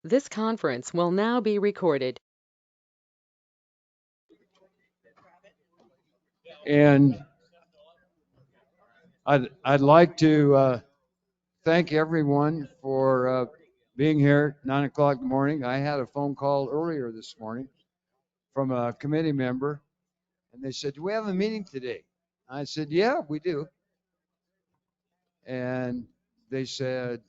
This conference will now be recorded. And I'd like to thank everyone for being here at 9 o'clock in the morning. I had a phone call earlier this morning from a committee member, and they said, "Do we have a meeting today?" I said, "Yeah, we do." And they said,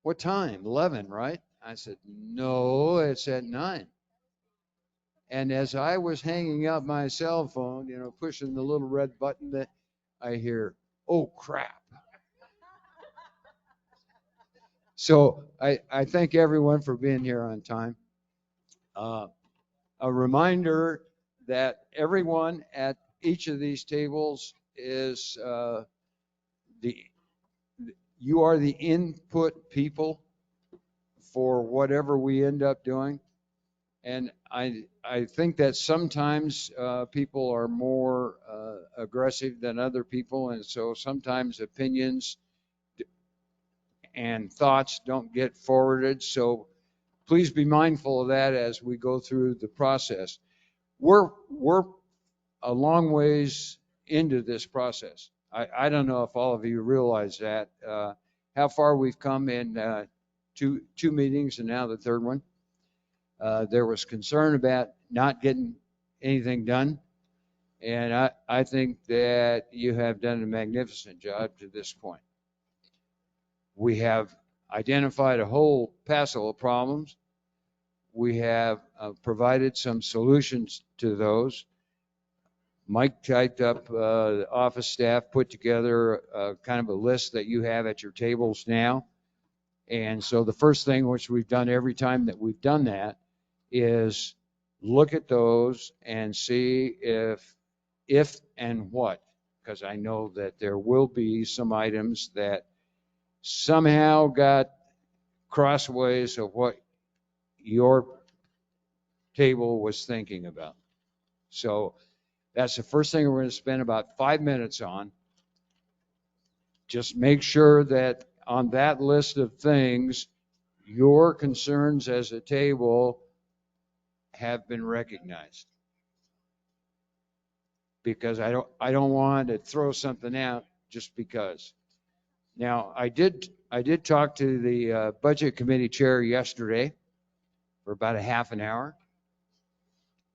"What time? 11, right?" I said, "No, it's at 9." And as I was hanging up my cell phone, pushing the little red button, that I hear, "Oh crap." So I thank everyone for being here on time. Uh, a reminder that everyone at each of these tables is the you are the input people for whatever we end up doing. And I think that sometimes people are more aggressive than other people, and so sometimes opinions and thoughts don't get forwarded. So please be mindful of that as we go through the process. We're a long ways into this process. I don't know if all of you realize that, how far we've come in two meetings and now the third one. There was concern about not getting anything done, and I think that you have done a magnificent job to this point. We have identified a whole passel of problems. We have provided some solutions to those. Mike typed up, the office staff put together kind of a list that you have at your tables now. And so the first thing, which we've done every time that we've done that, is look at those and see if and what, because I know that there will be some items that somehow got crossways of what your table was thinking about. So that's the first thing we're going to spend about 5 minutes on. Just make sure that on that list of things, your concerns as a table have been recognized. Because I don't want to throw something out just because. Now, I did talk to the budget committee chair yesterday for about a half an hour,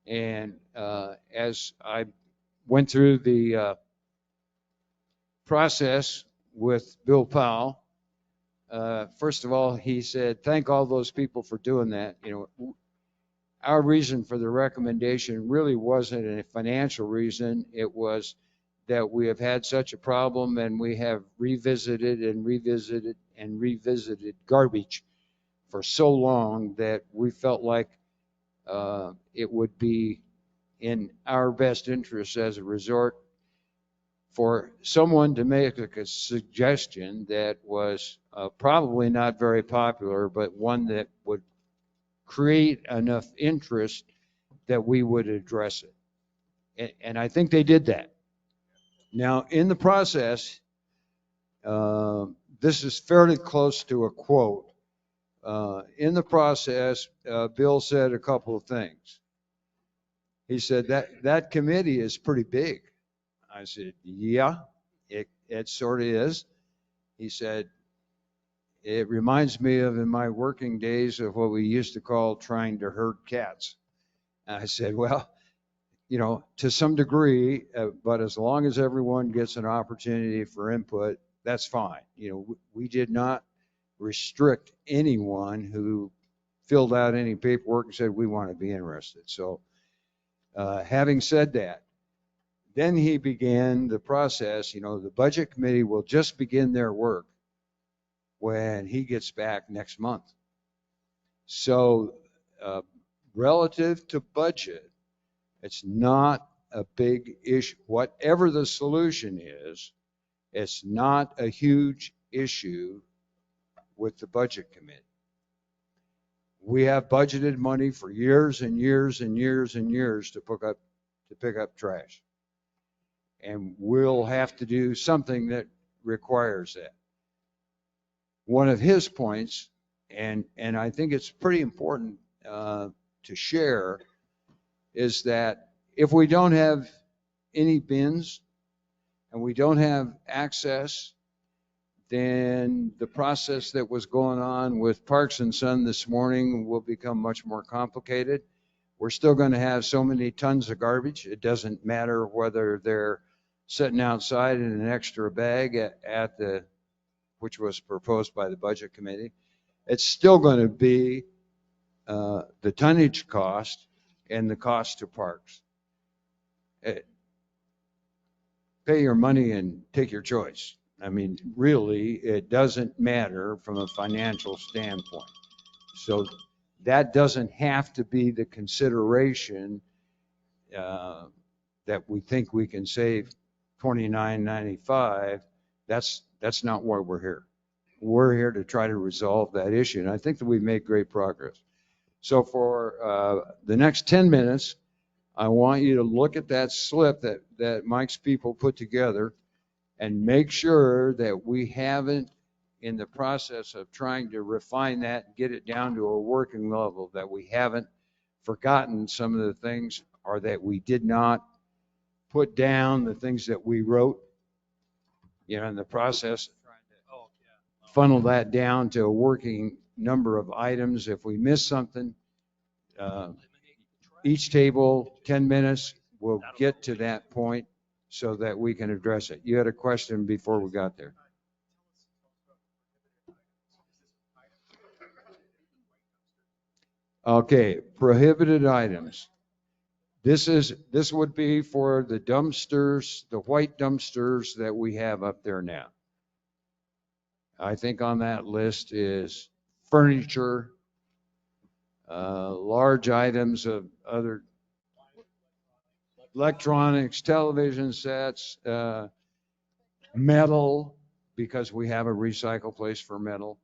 and as I went through the process with Bill Powell, first of all, he said, "Thank all those people for doing that." Our reason for the recommendation really wasn't a financial reason. It was that we have had such a problem and we have revisited and revisited and revisited garbage for so long that we felt like it would be in our best interest as a resort for someone to make a suggestion that was probably not very popular, but one that would create enough interest that we would address it. And I think they did that. Now, in the process, this is fairly close to a quote. In the process, Bill said a couple of things. He said that committee is pretty big. I said, yeah, it sort of is. He said, it reminds me of in my working days of what we used to call trying to herd cats. And I said, well, to some degree, but as long as everyone gets an opportunity for input, that's fine. We did not restrict anyone who filled out any paperwork and said we want to be interested. So, having said that, then he began the process. The budget committee will just begin their work when he gets back next month. So, uh, relative to budget, it's not a big issue. Whatever the solution is, it's not a huge issue with the budget committee. We have budgeted money for years and years and years and years to pick up trash. And we'll have to do something that requires that. One of his points, and I think it's pretty important to share, is that if we don't have any bins and we don't have access, then the process that was going on with Parks and Son this morning will become much more complicated. We're still going to have so many tons of garbage. It doesn't matter whether they're sitting outside in an extra bag at the, which was proposed by the Budget Committee. It's still going to be the tonnage cost and the cost to parks. Pay your money and take your choice. I mean, really, it doesn't matter from a financial standpoint. So that doesn't have to be the consideration that we think we can save $29.95. That's not why we're here. We're here to try to resolve that issue, and I think that we've made great progress. So for the next 10 minutes, I want you to look at that slip that Mike's people put together and make sure that we haven't, in the process of trying to refine that and get it down to a working level, that we haven't forgotten some of the things, or that we did not put down the things that we wrote, in the process, funnel that down to a working number of items. If we miss something, each table, 10 minutes, we'll get to that point so that we can address it. You had a question before we got there. Okay, prohibited items. This would be for the dumpsters, the white dumpsters that we have up there now. I think on that list is furniture, large items of other electronics, television sets, metal, because we have a recycle place for metal.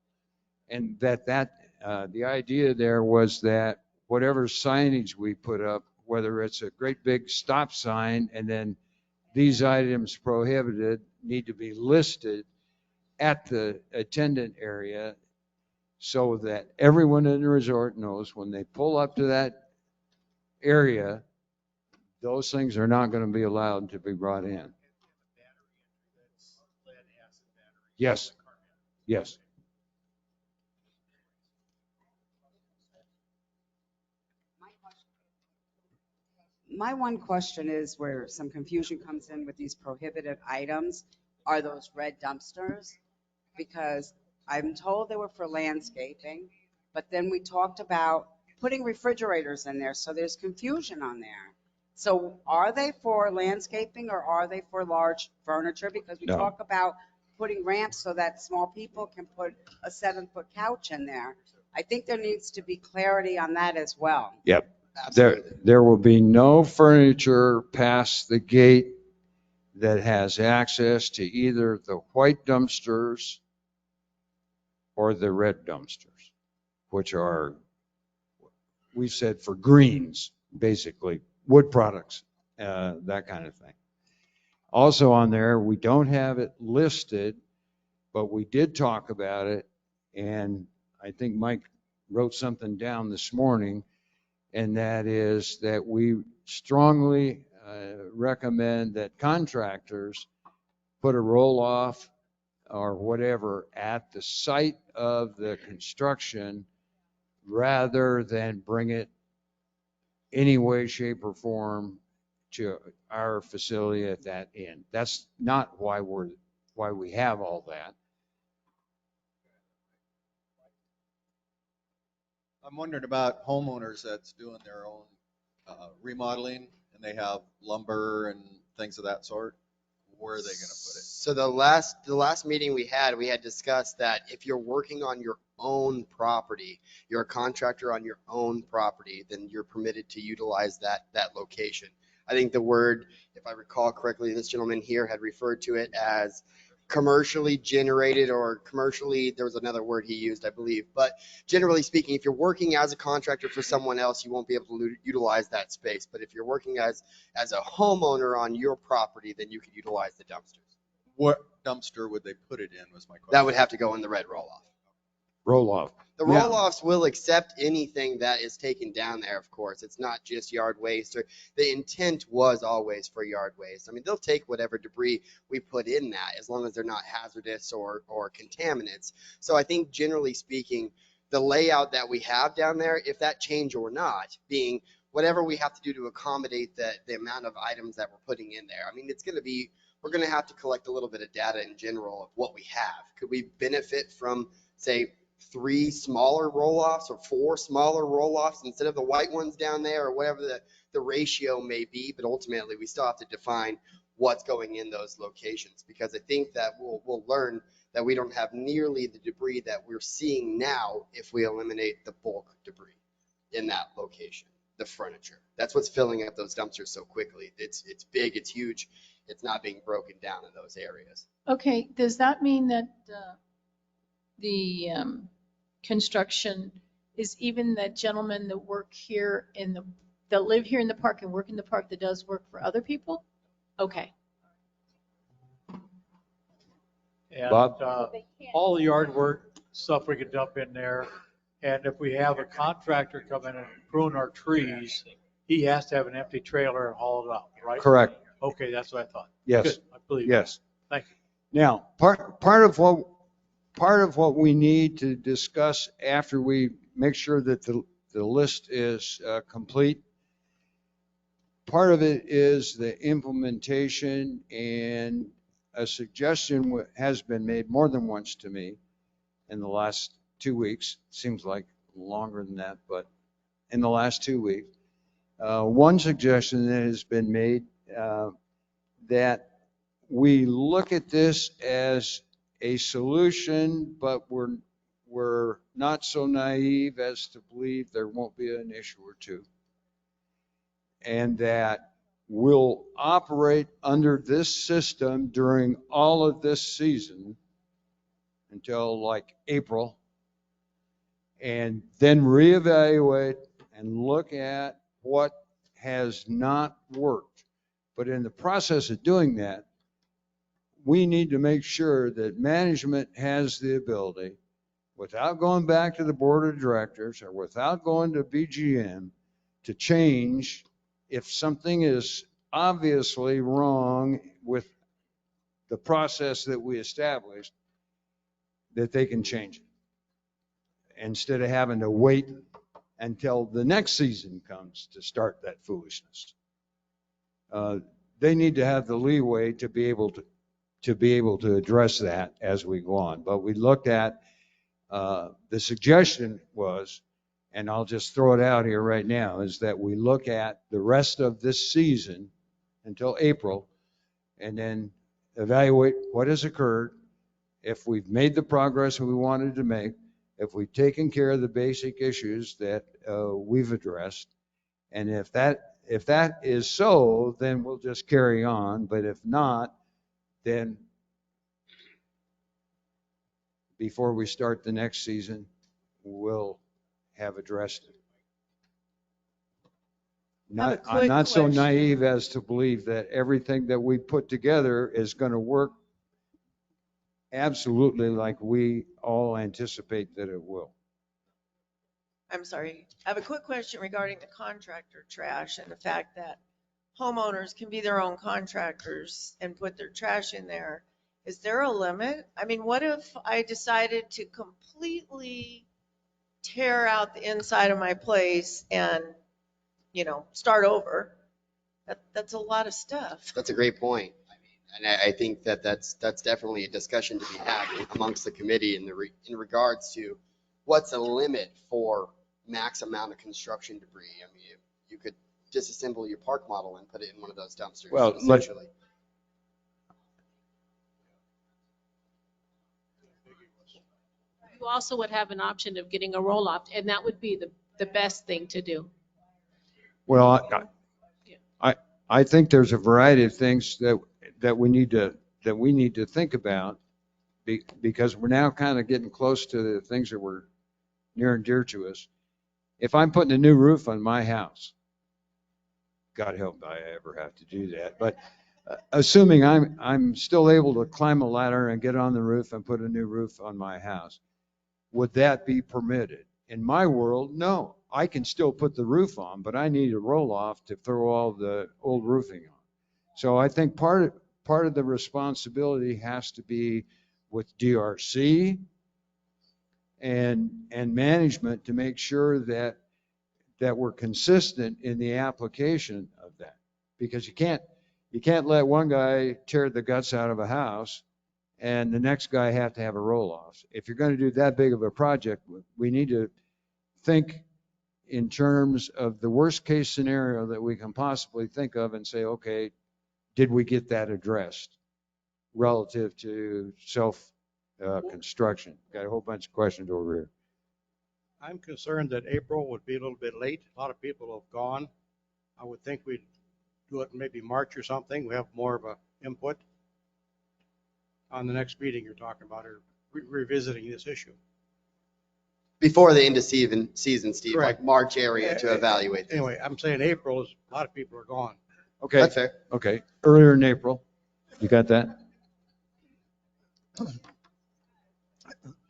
And the idea there was that whatever signage we put up, whether it's a great big stop sign and then these items prohibited, need to be listed at the attendant area so that everyone in the resort knows when they pull up to that area, those things are not going to be allowed to be brought in. Yes, yes. My one question is where some confusion comes in with these prohibited items are those red dumpsters, because I'm told they were for landscaping, but then we talked about putting refrigerators in there, so there's confusion on there. So are they for landscaping or are they for large furniture? Because we No. talk about putting ramps so that small people can put a 7-foot couch in there. I think there needs to be clarity on that as well. Yep. There will be no furniture past the gate that has access to either the white dumpsters or the red dumpsters, which are, we said, for greens, basically, wood products, that kind of thing. Also on there, we don't have it listed, but we did talk about it, and I think Mike wrote something down this morning, and that is that we strongly recommend that contractors put a roll-off or whatever at the site of the construction rather than bring it any way, shape, or form to our facility at that end. That's not why we have all that. I'm wondering about homeowners that's doing their own remodeling and they have lumber and things of that sort. Where are they going to put it? So the last meeting we had discussed that if you're working on your own property, you're a contractor on your own property, then you're permitted to utilize that location. I think the word, if I recall correctly, this gentleman here had referred to it as commercially generated, or commercially, there was another word he used, I believe. But generally speaking, if you're working as a contractor for someone else, you won't be able to utilize that space. But if you're working as a homeowner on your property, then you could utilize the dumpsters. What dumpster would they put it in was my question. That would have to go in the red roll-off. Roll-off. The Yeah. roll-offs will accept anything that is taken down there, of course. It's not just yard waste, or the intent was always for yard waste. I mean, they'll take whatever debris we put in that as long as they're not hazardous or contaminants. So I think generally speaking, the layout that we have down there, if that change or not, being whatever we have to do to accommodate the amount of items that we're putting in there. I mean, it's going to be, we're going to have to collect a little bit of data in general of what we have. Could we benefit from, say, 3 smaller roll-offs or 4 smaller roll-offs instead of the white ones down there, or whatever the ratio may be? But ultimately, we still have to define what's going in those locations, because I think that we'll learn that we don't have nearly the debris that we're seeing now if we eliminate the bulk debris in that location, the furniture. That's what's filling up those dumpsters so quickly. It's big, it's huge. It's not being broken down in those areas. Okay, does that mean that the construction is even the gentlemen that work here that live here in the park and work in the park that does work for other people? Okay. And Bob? all the yard work stuff we could dump in there. And if we have a contractor come in and prune our trees, he has to have an empty trailer and haul it out, right? Correct. Okay, that's what I thought. Yes. Good, I believe you. Yes. Thank you. Now, part of what we need to discuss after we make sure that the list is complete, part of it is the implementation, and a suggestion has been made more than once to me in the last 2 weeks. Seems like longer than that, but in the last 2 weeks, one suggestion that has been made, that we look at this as a solution, but we're not so naive as to believe there won't be an issue or two, and that we'll operate under this system during all of this season until like April, and then reevaluate and look at what has not worked. But in the process of doing that, we need to make sure that management has the ability, without going back to the board of directors or without going to BGM, to change if something is obviously wrong with the process that we established, that they can change it instead of having to wait until the next season comes to start that foolishness. They need to have the leeway to be able to address that as we go on. But we looked at, the suggestion was, and I'll just throw it out here right now, is that we look at the rest of this season until April, and then evaluate what has occurred, if we've made the progress we wanted to make, if we've taken care of the basic issues that we've addressed, and if that is so, then we'll just carry on. But if not, then before we start the next season, we'll have addressed it. I'm not so naive as to believe that everything that we put together is going to work absolutely like we all anticipate that it will. I'm sorry. I have a quick question regarding the contractor trash and the fact that homeowners can be their own contractors and put their trash in there. Is there a limit? I mean, what if I decided to completely tear out the inside of my place and, start over? That's a lot of stuff. That's a great point. And I think that's definitely a discussion to be had amongst the committee in regards to what's a limit for max amount of construction debris. I mean, you could disassemble your park model and put it in one of those dumpsters, Well, essentially. You also would have an option of getting a roll-off, and that would be the best thing to do. Well, I think there's a variety of things that we need to think about, because we're now kind of getting close to the things that were near and dear to us. If I'm putting a new roof on my house, God help I ever have to do that, but assuming I'm still able to climb a ladder and get on the roof and put a new roof on my house, would that be permitted? In my world, no. I can still put the roof on, but I need a roll-off to throw all the old roofing on. So I think part of the responsibility has to be with DRC and management to make sure that we're consistent in the application of that. Because you can't let one guy tear the guts out of a house and the next guy have to have a roll-off. If you're going to do that big of a project, we need to think in terms of the worst case scenario that we can possibly think of and say, okay, did we get that addressed relative to construction? Got a whole bunch of questions over here. I'm concerned that April would be a little bit late. A lot of people have gone. I would think we'd do it in maybe March or something. We have more of a input on the next meeting you're talking about, or revisiting this issue. Before the end of season, Steve, Correct. like March area to evaluate this. Anyway, I'm saying April is, a lot of people are gone. Okay. That's fair. Okay. Earlier in April. You got that?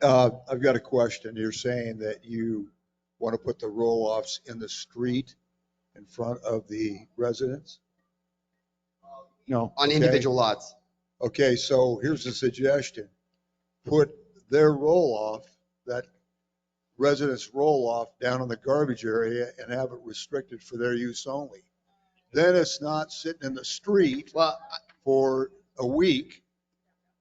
I've got a question. You're saying that you want to put the roll-offs in the street in front of the residents? No. On Okay. individual lots. Okay, so here's a suggestion. Put their roll-off, that residents' roll-off down in the garbage area and have it restricted for their use only. Then it's not sitting in the street Well, for a week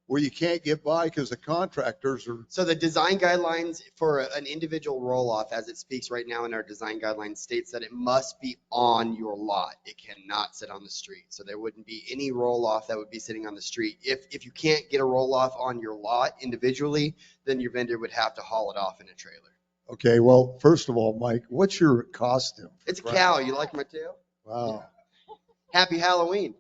where you can't get by because the contractors are, so the design guidelines for an individual roll-off, as it speaks right now in our design guidelines, states that it must be on your lot. It cannot sit on the street. So there wouldn't be any roll-off that would be sitting on the street. If you can't get a roll-off on your lot individually, then your vendor would have to haul it off in a trailer. okay, well, first of all, Mike, what's your costume? It's a cow. You like my tail? Wow. Happy Halloween.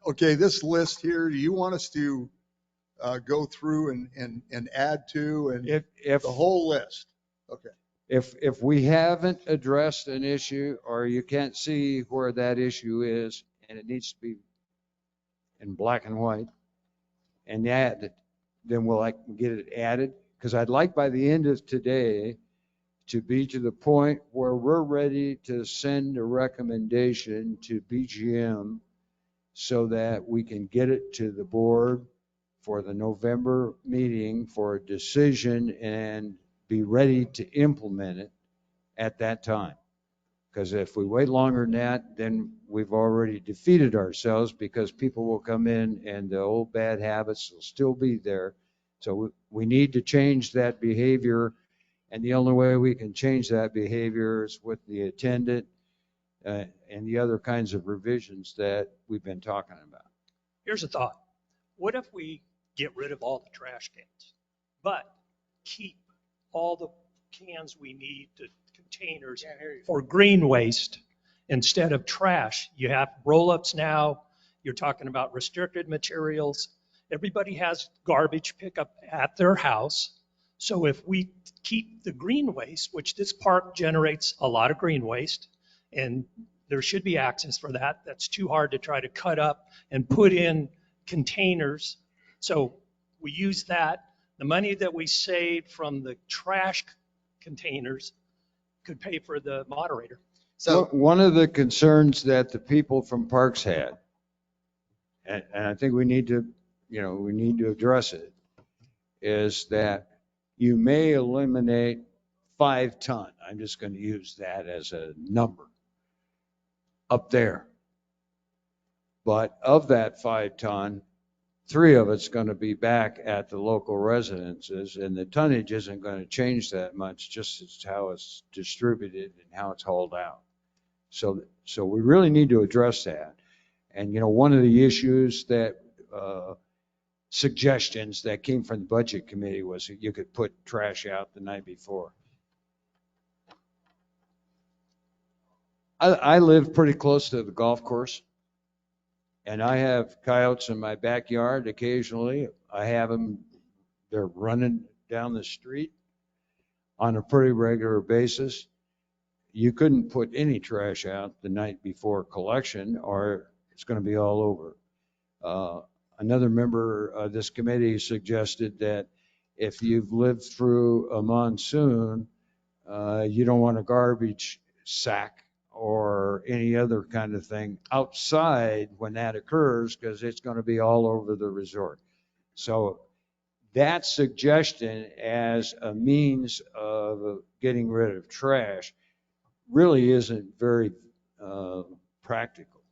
Okay, this list here, do you want us to go through and add to and If the whole list? Okay. if we haven't addressed an issue or you can't see where that issue is and it needs to be in black and white and add, then we'll get it added. Because I'd like by the end of today to be to the point where we're ready to send a recommendation to BGM so that we can get it to the board for the November meeting for a decision and be ready to implement it at that time. Because if we wait longer than that, then we've already defeated ourselves because people will come in and the old bad habits will still be there. So we need to change that behavior. And the only way we can change that behavior is with the attendant and the other kinds of revisions that we've been talking about. Here's a thought. What if we get rid of all the trash cans, but keep all the cans we need to containers for green waste instead of trash? You have roll-ups now. You're talking about restricted materials. Everybody has garbage pickup at their house. So if we keep the green waste, which this park generates a lot of green waste, and there should be access for that. That's too hard to try to cut up and put in containers. So we use that. The money that we saved from the trash containers could pay for the moderator. So one of the concerns that the people from Parks had, and I think we need to address it, is that you may eliminate 5 ton. I'm just going to use that as a number up there. But of that 5 ton, 3 of it's going to be back at the local residences, and the tonnage isn't going to change that much, just as how it's distributed and how it's hauled out. So we really need to address that. And one of the issues that suggestions that came from the budget committee was that you could put trash out the night before. I live pretty close to the golf course, and I have coyotes in my backyard occasionally. I have them, they're running down the street on a pretty regular basis. You couldn't put any trash out the night before collection or it's going to be all over. Another member of this committee suggested that if you've lived through a monsoon, you don't want a garbage sack or any other kind of thing outside when that occurs because it's going to be all over the resort. So that suggestion as a means of getting rid of trash really isn't very practical.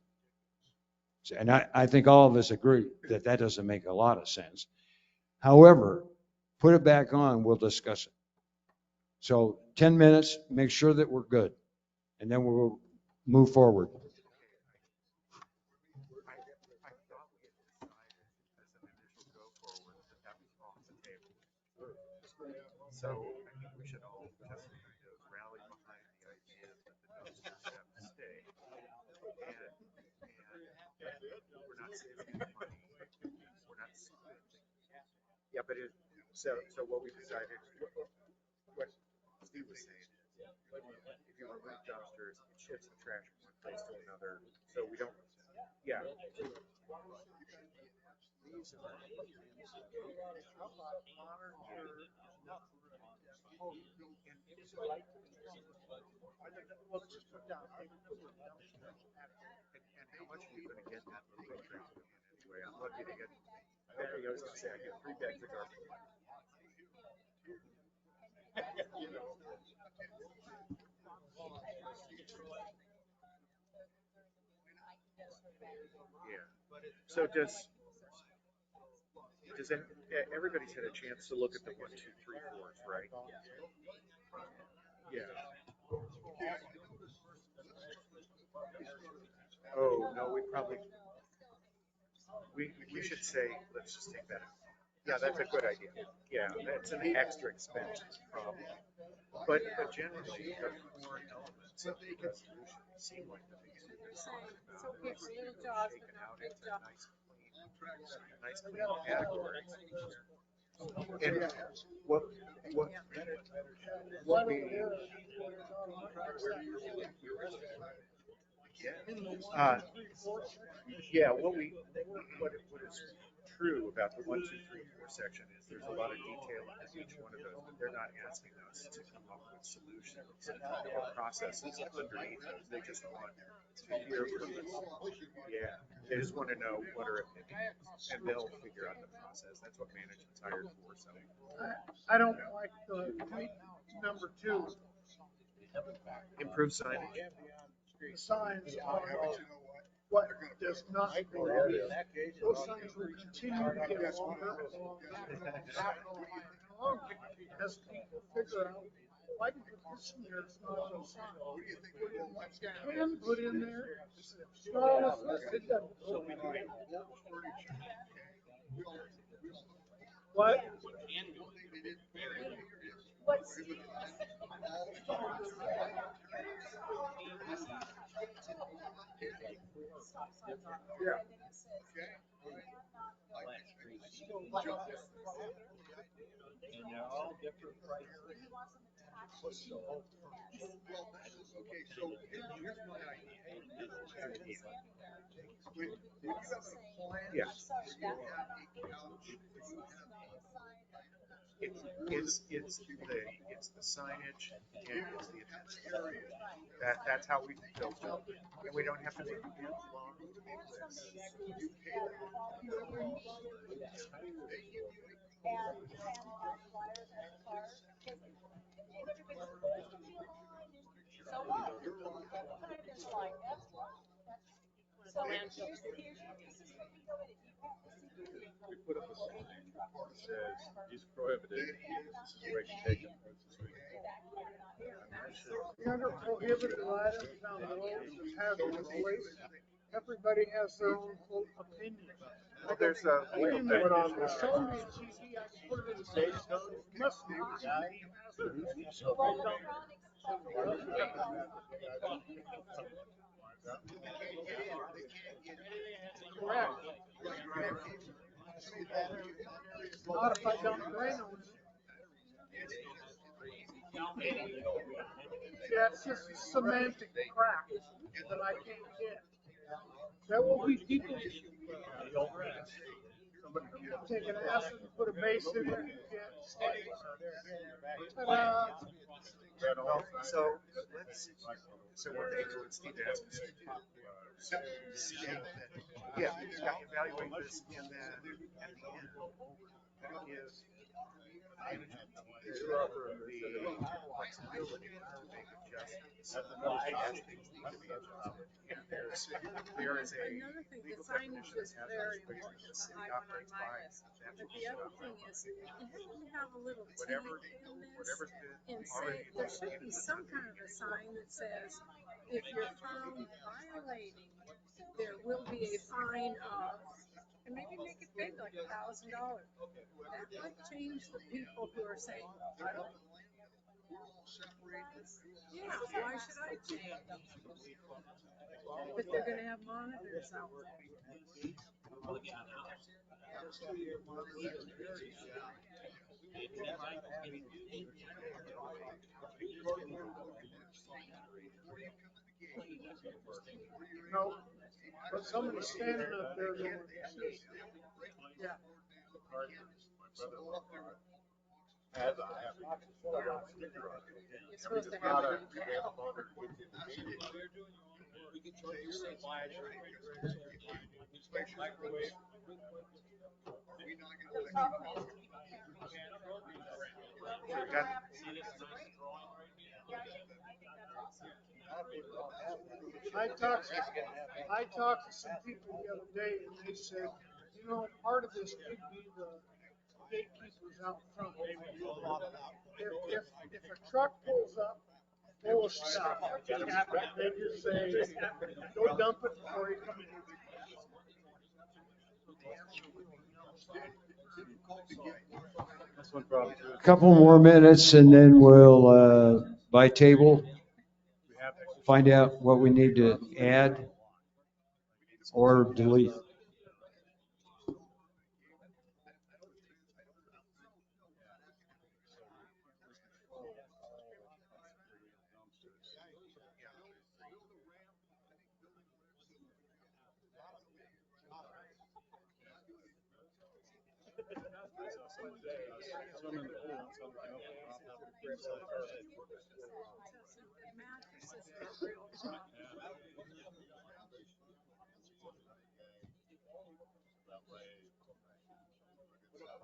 And I think all of us agree that that doesn't make a lot of sense. However, put it back on, we'll discuss it. So 10 minutes, make sure that we're good, and then we'll move forward. So I think we should all just kind of rally behind the idea that the dumpsters have to stay. And we're not saving any money. We're not. Yeah, but so what we decided, what Steve was saying is, if you remove dumpsters, it shifts the trash from one place to another. So we don't. Yeah. Well, just put down. And how much are you going to get that little bit of anyway? I'm lucky to get. I was going to say I get 3 bags of garbage. Yeah. So everybody's had a chance to look at the 1, 2, 3, 4s, right? Yeah. Oh no, we should say let's just take that out. Yeah, that's a good idea. Yeah, that's an extra expense problem. But generally, the core elements of the resolution seem like the things we've been talking about. It's shaken out into nice clean categories. And what we yeah, what is true about the 1, 2, 3, 4 section is there's a lot of detail in each one of those, but they're not asking us to come up with solutions or processes underneath those. They just want to hear from us. Yeah, they just want to know what are opinions, and they'll figure out the process. That's what management's hired for. So I don't like the number 2. Improve signage. The signs are what does not go. Those signs will continue to get longer and longer as people figure out why do you put this in there? It's not on sign. Can put in there. Well, it doesn't. What? What's yeah. And they're all different prices. Okay, so here's my idea. Yeah. It's the signage and it's the that's how we built it. And we don't have to make a huge long list. We put up a sign that says it's prohibited. This is where you take it. The other prohibited items down below is hazardous waste. Everybody has their own opinion. Well, there's a Wait a minute, show me a TV, I can put it in the state code. Must not be hazardous. Correct. Not if I dump Drano in it. Yeah, it's just semantic crap that I can't get. There will be people. take an acid and put a base in it and get ta-da. So let's, so what Steve asked us to do, yeah, evaluate this and then at the end, give management the flexibility to make adjustments as things need to be adjusted. And there is a Another thing, the legal signage definition is that has very this place important. that the It's a city high one on operates my by. list. That's But what the should other operate. thing is, you have to have a little Whatever, teeth in this whatever's been and already. say, there should be some kind of a sign that says, if you're found violating, there will be a fine of, and maybe make it big, like $1,000. That might change the people who are saying, I don't. Yeah, why should I pay? But they're gonna have monitors out there. No, but somebody's standing up there going, yeah. As I have, sticker on it. You're supposed to It's not have. a, they have a monitor with you immediately. Microwave. I talked to some people the other day and they said, you know, part of this could be the gatekeepers out front. If a truck pulls up full of stuff, they just say, go dump it before you come in. This one probably too. Couple more minutes and then we'll, by table, find out what we need to add or delete.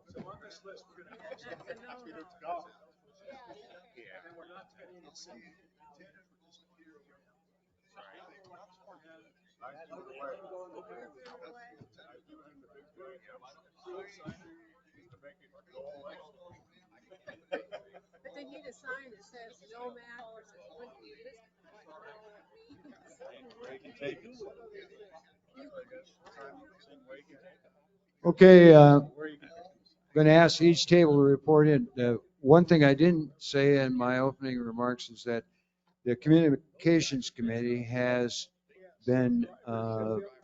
So on this list, we're gonna have it's gone. Yeah. And we're not spending the same. But they need a sign that says no mattresses. Okay, going to ask each table to report in. One thing I didn't say in my opening remarks is that the Communications Committee has been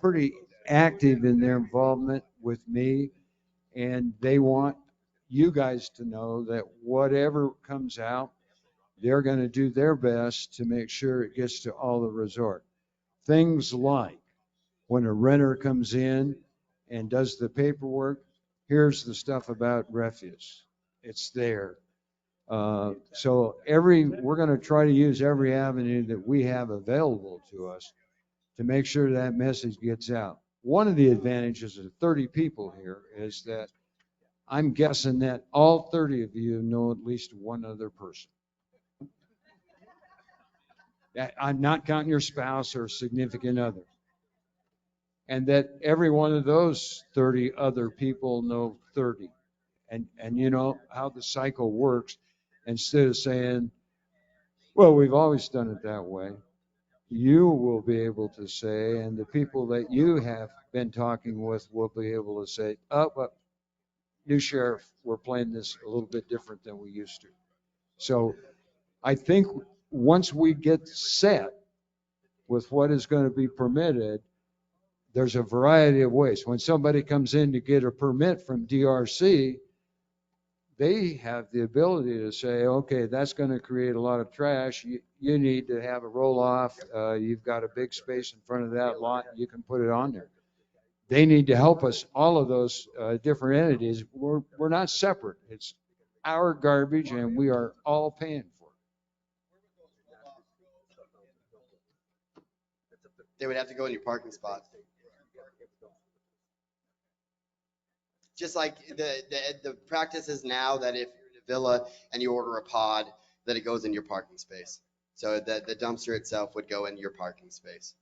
pretty active in their involvement with me, and they want you guys to know that whatever comes out, they're going to do their best to make sure it gets to all the resort. Things like when a renter comes in and does the paperwork, here's the stuff about refuse. It's there. So we're going to try to use every avenue that we have available to us to make sure that message gets out. One of the advantages of 30 people here is that I'm guessing that all 30 of you know at least one other person. I'm not counting your spouse or significant other. And that every one of those 30 other people know 30. And you know how the cycle works. Instead of saying, well, we've always done it that way, you will be able to say, and the people that you have been talking with will be able to say, oh, but new sheriff, we're playing this a little bit different than we used to. So I think once we get set with what is going to be permitted, there's a variety of ways. When somebody comes in to get a permit from DRC, they have the ability to say, okay, that's going to create a lot of trash. You need to have a roll off. You've got a big space in front of that lot. You can put it on there. they need to help us, all of those different entities. We're not separate. It's our garbage and we are all paying for it. They would have to go in your parking spot. Just like the practice is now that if you're in a villa and you order a pod, that it goes in your parking space. So the dumpster itself would go in your parking space.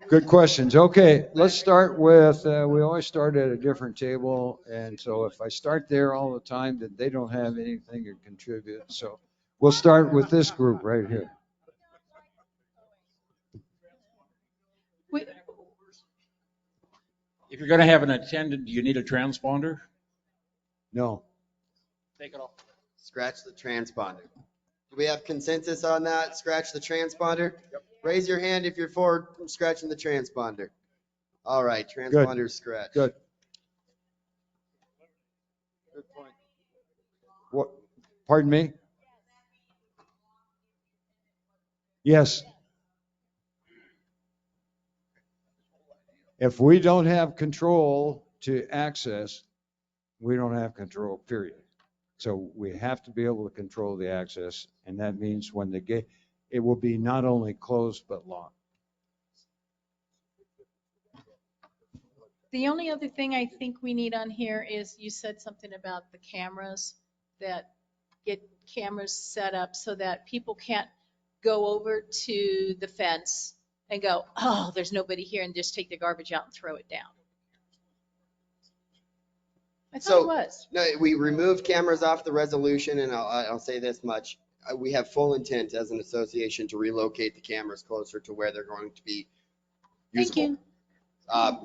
Good questions. Okay, let's start with, we always start at a different table. And so if I start there all the time, then they don't have anything to contribute. So we'll start with this group right here. If you're going to have an attendant, do you need a transponder? No. Take it off. Scratch the transponder. Do we have consensus on that? Scratch the transponder? Yep. Raise your hand if you're for scratching the transponder. All right, transponder scratch. Good. Good point. What? Pardon me? Yes. If we don't have control to access, we don't have control, period. So we have to be able to control the access, and that means when the gate, it will be not only closed but locked. The only other thing I think we need on here is you said something about the cameras, that get cameras set up so that people can't go over to the fence and go, oh, there's nobody here, and just take the garbage out and throw it down. I thought it was. No, we removed cameras off the resolution, and I'll say this much. We have full intent as an association to relocate the cameras closer to where they're going to be usable. Thank you.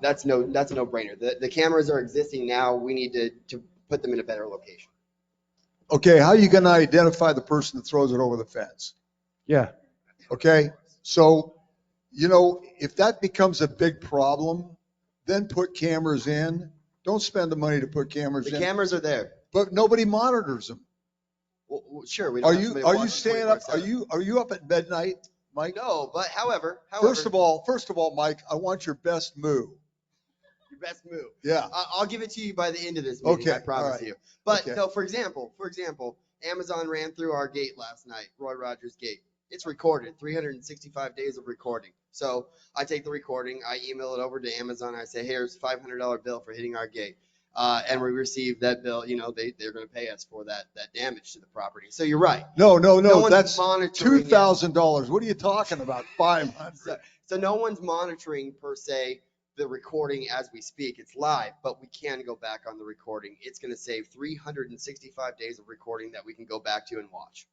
That's a no-brainer. The cameras are existing now. We need to put them in a better location. Okay, how are you going to identify the person that throws it over the fence? Yeah. Okay, so, you know, if that becomes a big problem, then put cameras in. Don't spend the money to put cameras in. The cameras are there. But nobody monitors them. Well, sure. We don't have somebody watching staying up? 24/7. Are you up at midnight, Mike? No, but however. First of all, Mike, I want your best move. Your best move. Yeah. I'll give it to you by the end of this meeting. Okay, I promise all right. you. But Okay. no, for example, Amazon ran through our gate last night, Roy Rogers Gate. It's recorded, 365 days of recording. So I take the recording, I email it over to Amazon. I say, here's $500 bill for hitting our gate. And we receive that bill. You know, they're going to pay us for that damage to the property. So you're right. No, one's that's monitoring $2,000. What are you talking about? 500. So no one's monitoring per se the recording as we speak. It's live, but we can go back on the recording. It's going to save 365 days of recording that we can go back to and watch.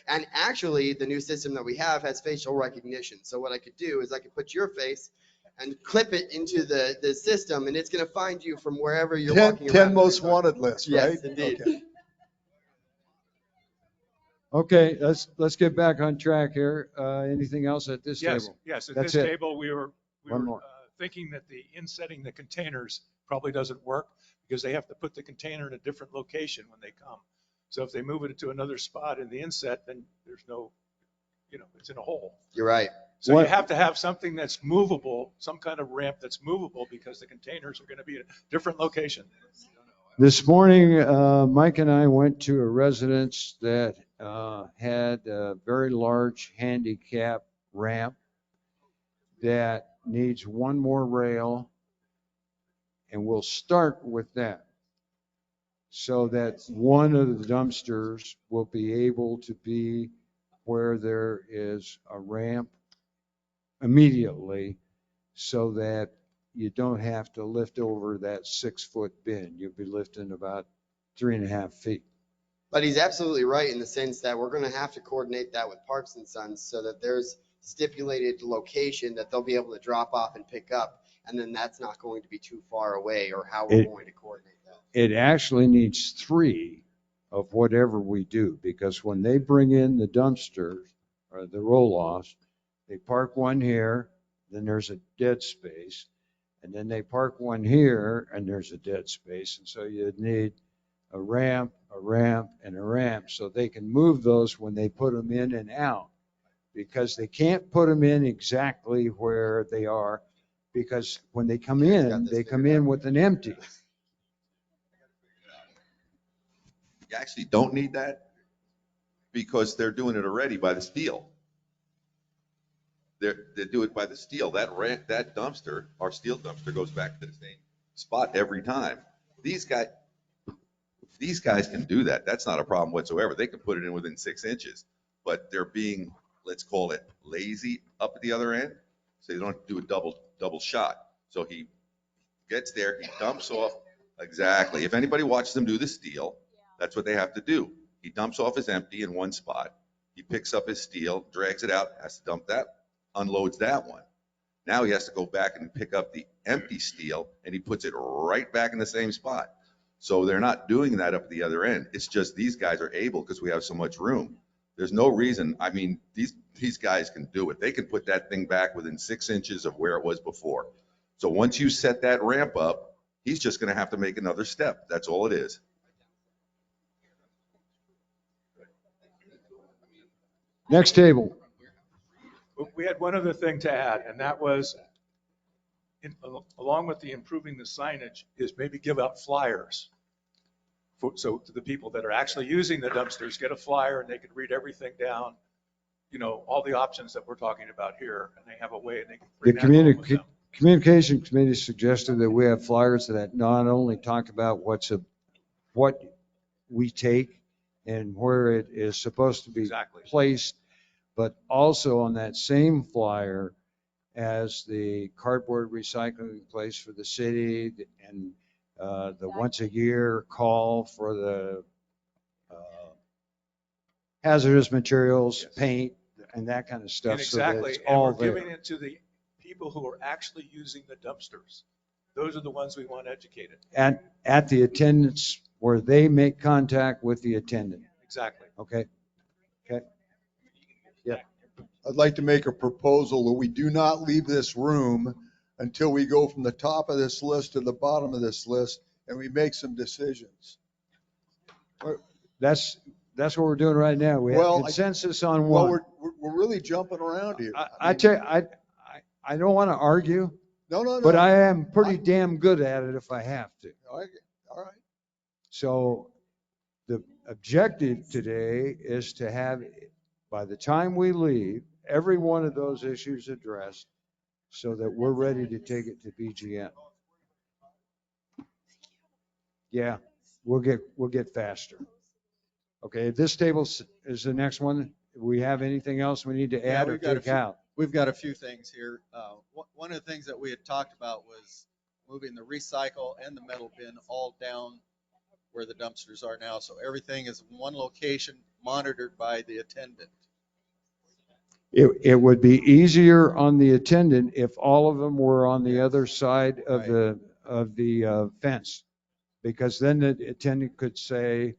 And actually, the new system that we have has facial recognition. So what I could do is I could put your face and clip it into the system, and it's going to find you from wherever you're walking around. 10 most wanted list, right? Yes, indeed. Okay, let's get back on track here. Anything else at this table? Yes, at That's this it. table, we were One more. thinking that the insetting the containers probably doesn't work because they have to put the container in a different location when they come. So if they move it to another spot in the inset, then there's no, it's in a hole. You're right. So you have to have something that's movable, some kind of ramp that's movable because the containers are going to be in a different location. This morning, Mike and I went to a residence that had a very large handicap ramp that needs one more rail, and we'll start with that so that one of the dumpsters will be able to be where there is a ramp immediately so that you don't have to lift over that 6-foot bin. You'll be lifting about 3.5 feet. But he's absolutely right in the sense that we're going to have to coordinate that with Parks and Sons so that there's stipulated location that they'll be able to drop off and pick up, and then that's not going to be too far away, or how we're going to coordinate that. It actually needs 3 of whatever we do, because when they bring in the dumpsters or the roll-offs, they park one here, then there's a dead space, and then they park one here, and there's a dead space, and so you'd need a ramp, and a ramp, so they can move those when they put them in and out, because they can't put them in exactly where they are. because when they come in, they come in with an empty. You actually don't need that because they're doing it already by the steel. They do it by the steel. That dumpster, our steel dumpster, goes back to the same spot every time. These guys can do that. That's not a problem whatsoever. They can put it in within 6 inches, but they're being, let's call it, lazy up at the other end, so you don't do a double shot. So he gets there, he dumps off. Exactly. If anybody watches them do the steel, that's what they have to do. He dumps off his empty in one spot. He picks up his steel, drags it out, has to dump that, unloads that one. Now he has to go back and pick up the empty steel, and he puts it right back in the same spot. So they're not doing that up at the other end. It's just these guys are able because we have so much room. There's no reason. I mean, these guys can do it. They can put that thing back within 6 inches of where it was before. So once you set that ramp up, he's just going to have to make another step. That's all it is. Next table. We had one other thing to add, and that was, along with the improving the signage, is maybe give out flyers. So to the people that are actually using the dumpsters, get a flyer and they can read everything down, all the options that we're talking about here, and they have a way and they can The bring that home with them. communication committee suggested that we have flyers that not only talk about what we take and where it is supposed to be placed, but also on that same flyer as the cardboard recycling place for the city and the once a year call for the hazardous materials, paint, and that kind of stuff. And exactly, So that it's and all we're there. giving it to the people who are actually using the dumpsters. Those are the ones we want educated. At the attendants where they make contact with the attendant. Exactly. Okay. Yeah. I'd like to make a proposal that we do not leave this room until we go from the top of this list to the bottom of this list and we make some decisions. That's what we're doing right now. We have consensus on one. Well, we're really jumping around here. I tell you, I don't want to argue. No. But I am pretty damn good at it if I have to. All right. So the objective today is to have, by the time we leave, every one of those issues addressed so that we're ready to take it to BGM. Yeah, we'll get faster. Okay, this table is the next one. We have anything else we need to add or take out? We've got a few things here. One of the things that we had talked about was moving the recycle and the metal bin all down where the dumpsters are now. So everything is in one location, monitored by the attendant. It would be easier on the attendant if all of them were on the other side of the fence, because then the attendant could say,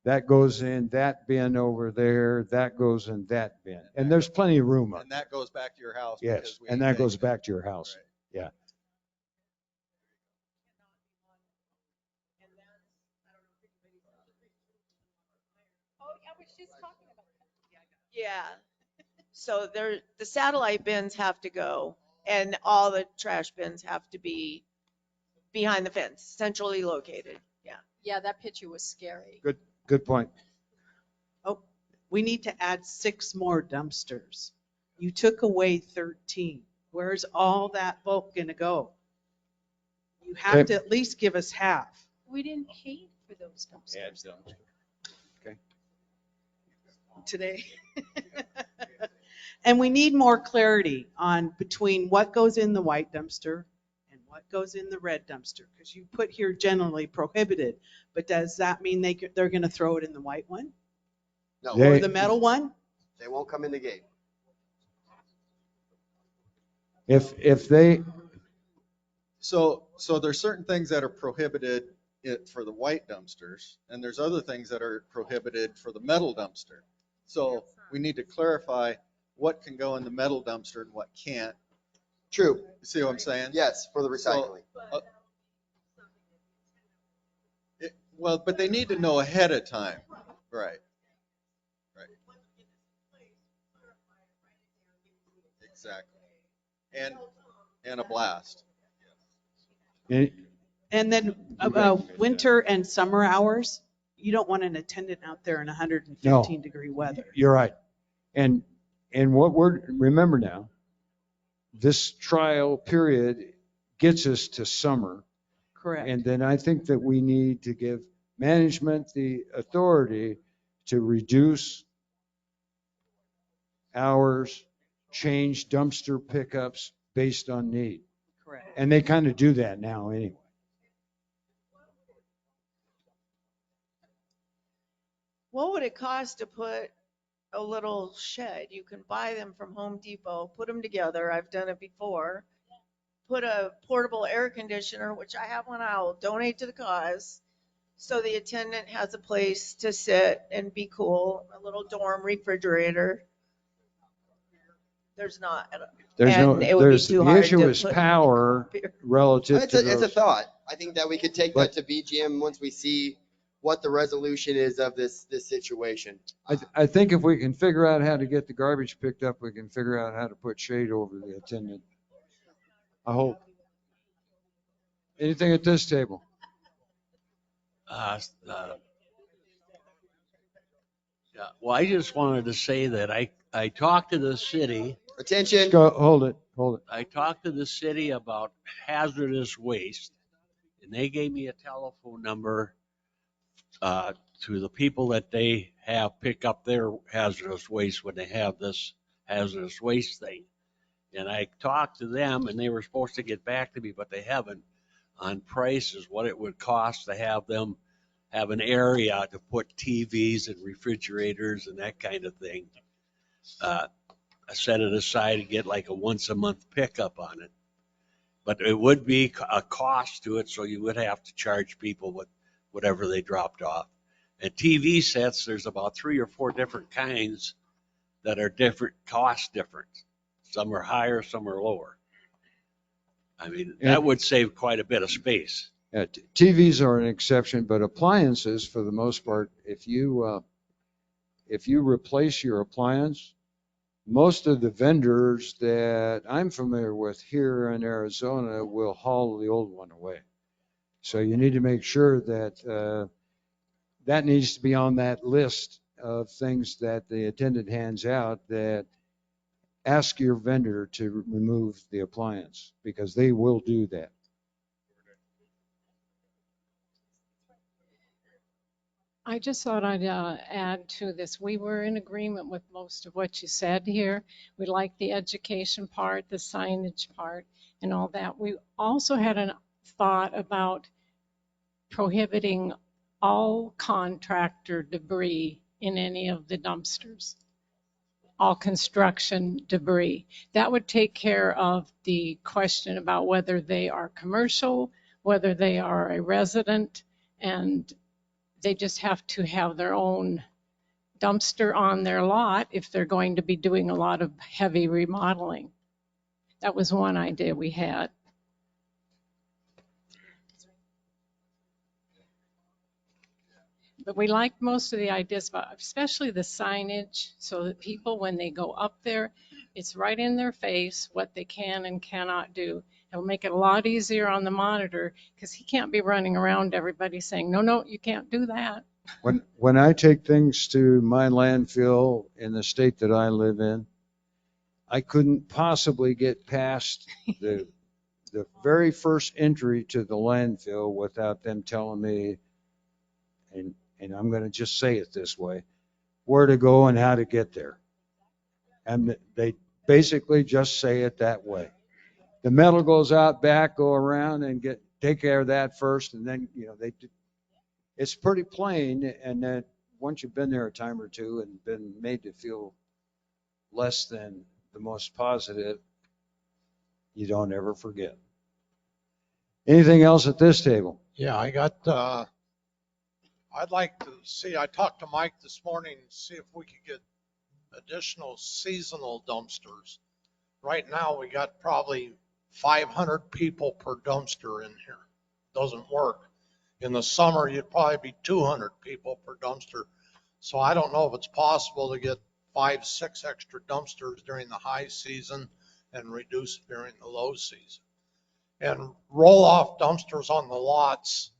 that goes in that bin over there, that goes in that bin. And there's plenty of room. And that goes back to your house. Yes, and that goes back to your house. Yeah. Yeah. So the satellite bins have to go and all the trash bins have to be behind the fence, centrally located. Yeah. Yeah, that picture was scary. Good point. Oh, we need to add 6 more dumpsters. You took away 13. Where's all that bulk going to go? You have to at least give us half. We didn't pay for those dumpsters. Okay. Today. And we need more clarity on between what goes in the white dumpster and what goes in the red dumpster. Because you put here generally prohibited, but does that mean they're going to throw it in the white one? No. Or the metal one? They won't come in the gate. If they. So there's certain things that are prohibited for the white dumpsters, and there's other things that are prohibited for the metal dumpster. So we need to clarify what can go in the metal dumpster and what can't. True. You see what I'm saying? Yes, for the recycling. Well, but they need to know ahead of time. Right. Exactly. and a blast. And then winter and summer hours, you don't want an attendant out there in 115-degree weather. You're right. And remember now, this trial period gets us to summer. Correct. And then I think that we need to give management the authority to reduce hours, change dumpster pickups based on need. Correct. And they kind of do that now anyway. What would it cost to put a little shed? You can buy them from Home Depot, put them together. I've done it before. Put a portable air conditioner, which I have one I'll donate to the cause. So the attendant has a place to sit and be cool, a little dorm refrigerator. There's not. The issue is power relative to It's a thought. I think that we could take that to BGM once we see what the resolution is of this situation. I think if we can figure out how to get the garbage picked up, we can figure out how to put shade over the attendant. I hope. Anything at this table? Yeah. Well, I just wanted to say that I talked to the city. Attention. Hold it. I talked to the city about hazardous waste, and they gave me a telephone number to the people that they have pick up their hazardous waste when they have this hazardous waste thing. And I talked to them, and they were supposed to get back to me, but they haven't, on prices, what it would cost to have them have an area to put TVs and refrigerators and that kind of thing. I set it aside and get like a once a month pickup on it. But it would be a cost to it, so you would have to charge people with whatever they dropped off. And TV sets, there's about 3 or 4 different kinds that are different, cost different. Some are higher, some are lower. I mean, that would save quite a bit of space. Yeah, TVs are an exception, but appliances, for the most part, if you replace your appliance, most of the vendors that I'm familiar with here in Arizona will haul the old one away. So you need to make sure that that needs to be on that list of things that the attendant hands out, that ask your vendor to remove the appliance, because they will do that. I just thought I'd add to this. We were in agreement with most of what you said here. We like the education part, the signage part, and all that. We also had a thought about prohibiting all contractor debris in any of the dumpsters, all construction debris. That would take care of the question about whether they are commercial, whether they are a resident, and they just have to have their own dumpster on their lot if they're going to be doing a lot of heavy remodeling. That was one idea we had. But we liked most of the ideas about, especially the signage, so that people, when they go up there, it's right in their face what they can and cannot do. It'll make it a lot easier on the monitor, because he can't be running around everybody saying, no, you can't do that. When I take things to my landfill in the state that I live in, I couldn't possibly get past the very first entry to the landfill without them telling me, and I'm going to just say it this way, where to go and how to get there. And they basically just say it that way. The metal goes out back, go around and take care of that first, and then it's pretty plain. And then once you've been there a time or two and been made to feel less than the most positive, you don't ever forget. Anything else at this table? Yeah, I'd like to see, I talked to Mike this morning, see if we could get additional seasonal dumpsters. Right now, we got probably 500 people per dumpster in here. Doesn't work. In the summer, you'd probably be 200 people per dumpster. So I don't know if it's possible to get 5, 6 extra dumpsters during the high season and reduce during the low season. And roll-off dumpsters on the lots,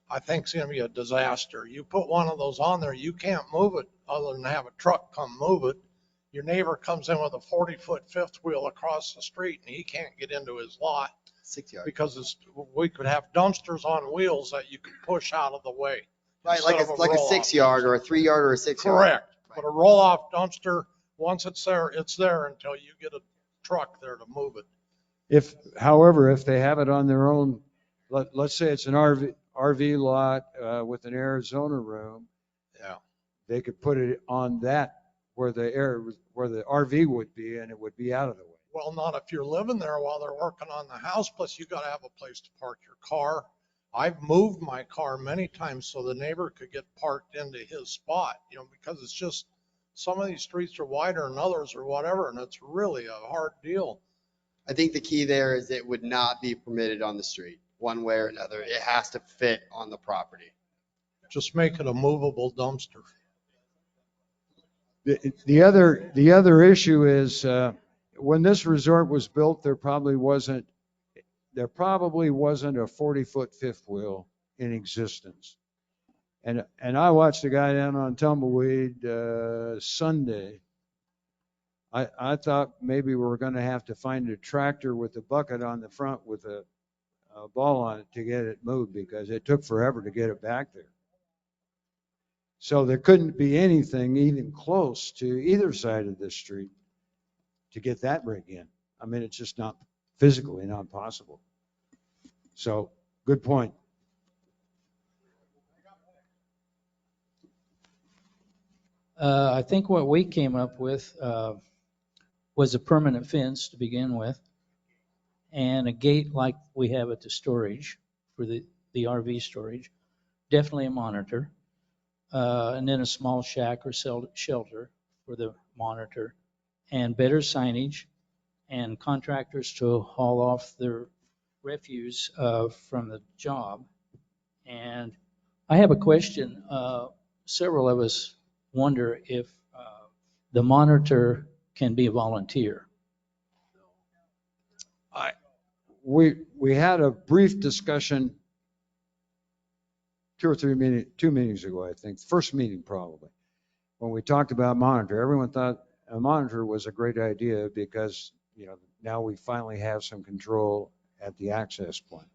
I think it's gonna be a disaster. You put one of those on there, you can't move it other than have a truck come move it. Your neighbor comes in with a 40-foot fifth wheel across the street and he can't get into his lot. 6 yard. Because we could have dumpsters on wheels that you could push out of the way. Right, like instead of like a roll-off 6 yard or a 3 yard or a 6 yard. Correct. But a roll-off dumpster, once it's there until you get a truck there to move it. However, if they have it on their own, let's say it's an RV lot with an Arizona room. Yeah. They could put it on that where the RV would be, and it would be out of the way. Well, not if you're living there while they're working on the house, plus you gotta have a place to park your car. I've moved my car many times so the neighbor could get parked into his spot, because it's just, some of these streets are wider than others or whatever, and it's really a hard deal. I think the key there is it would not be permitted on the street, one way or another. It has to fit on the property. Just make it a movable dumpster. The other issue is when this resort was built, there probably wasn't a 40-foot fifth wheel in existence. And I watched a guy down on Tumbleweed Sunday. I thought maybe we were going to have to find a tractor with a bucket on the front with a ball on it to get it moved, because it took forever to get it back there. So there couldn't be anything even close to either side of this street to get that rig in. I mean, it's just not physically not possible. So, good point. I think what we came up with was a permanent fence to begin with, and a gate like we have at the storage for the RV storage, definitely a monitor, and then a small shack or shelter for the monitor, and better signage, and contractors to haul off their refuse from the job. And I have a question. Several of us wonder if the monitor can be a volunteer. We had a brief discussion 2 meetings ago, I think, first meeting probably, when we talked about monitor. Everyone thought a monitor was a great idea because, now we finally have some control at the access point.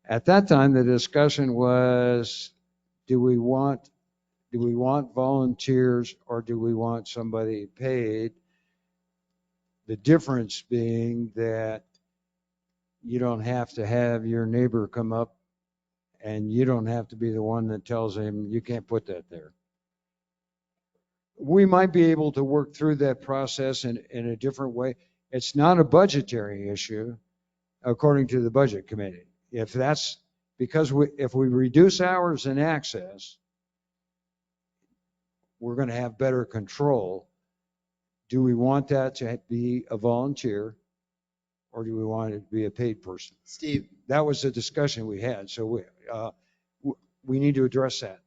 At that time, the discussion was, do we want volunteers or do we want somebody paid? The difference being that you don't have to have your neighbor come up, and you don't have to be the one that tells him you can't put that there. We might be able to work through that process in a different way. It's not a budgetary issue, according to the budget committee. If we reduce hours and access, we're going to have better control. Do we want that to be a volunteer, or do we want it to be a paid person? Steve, that was the discussion we had. So we need to address that.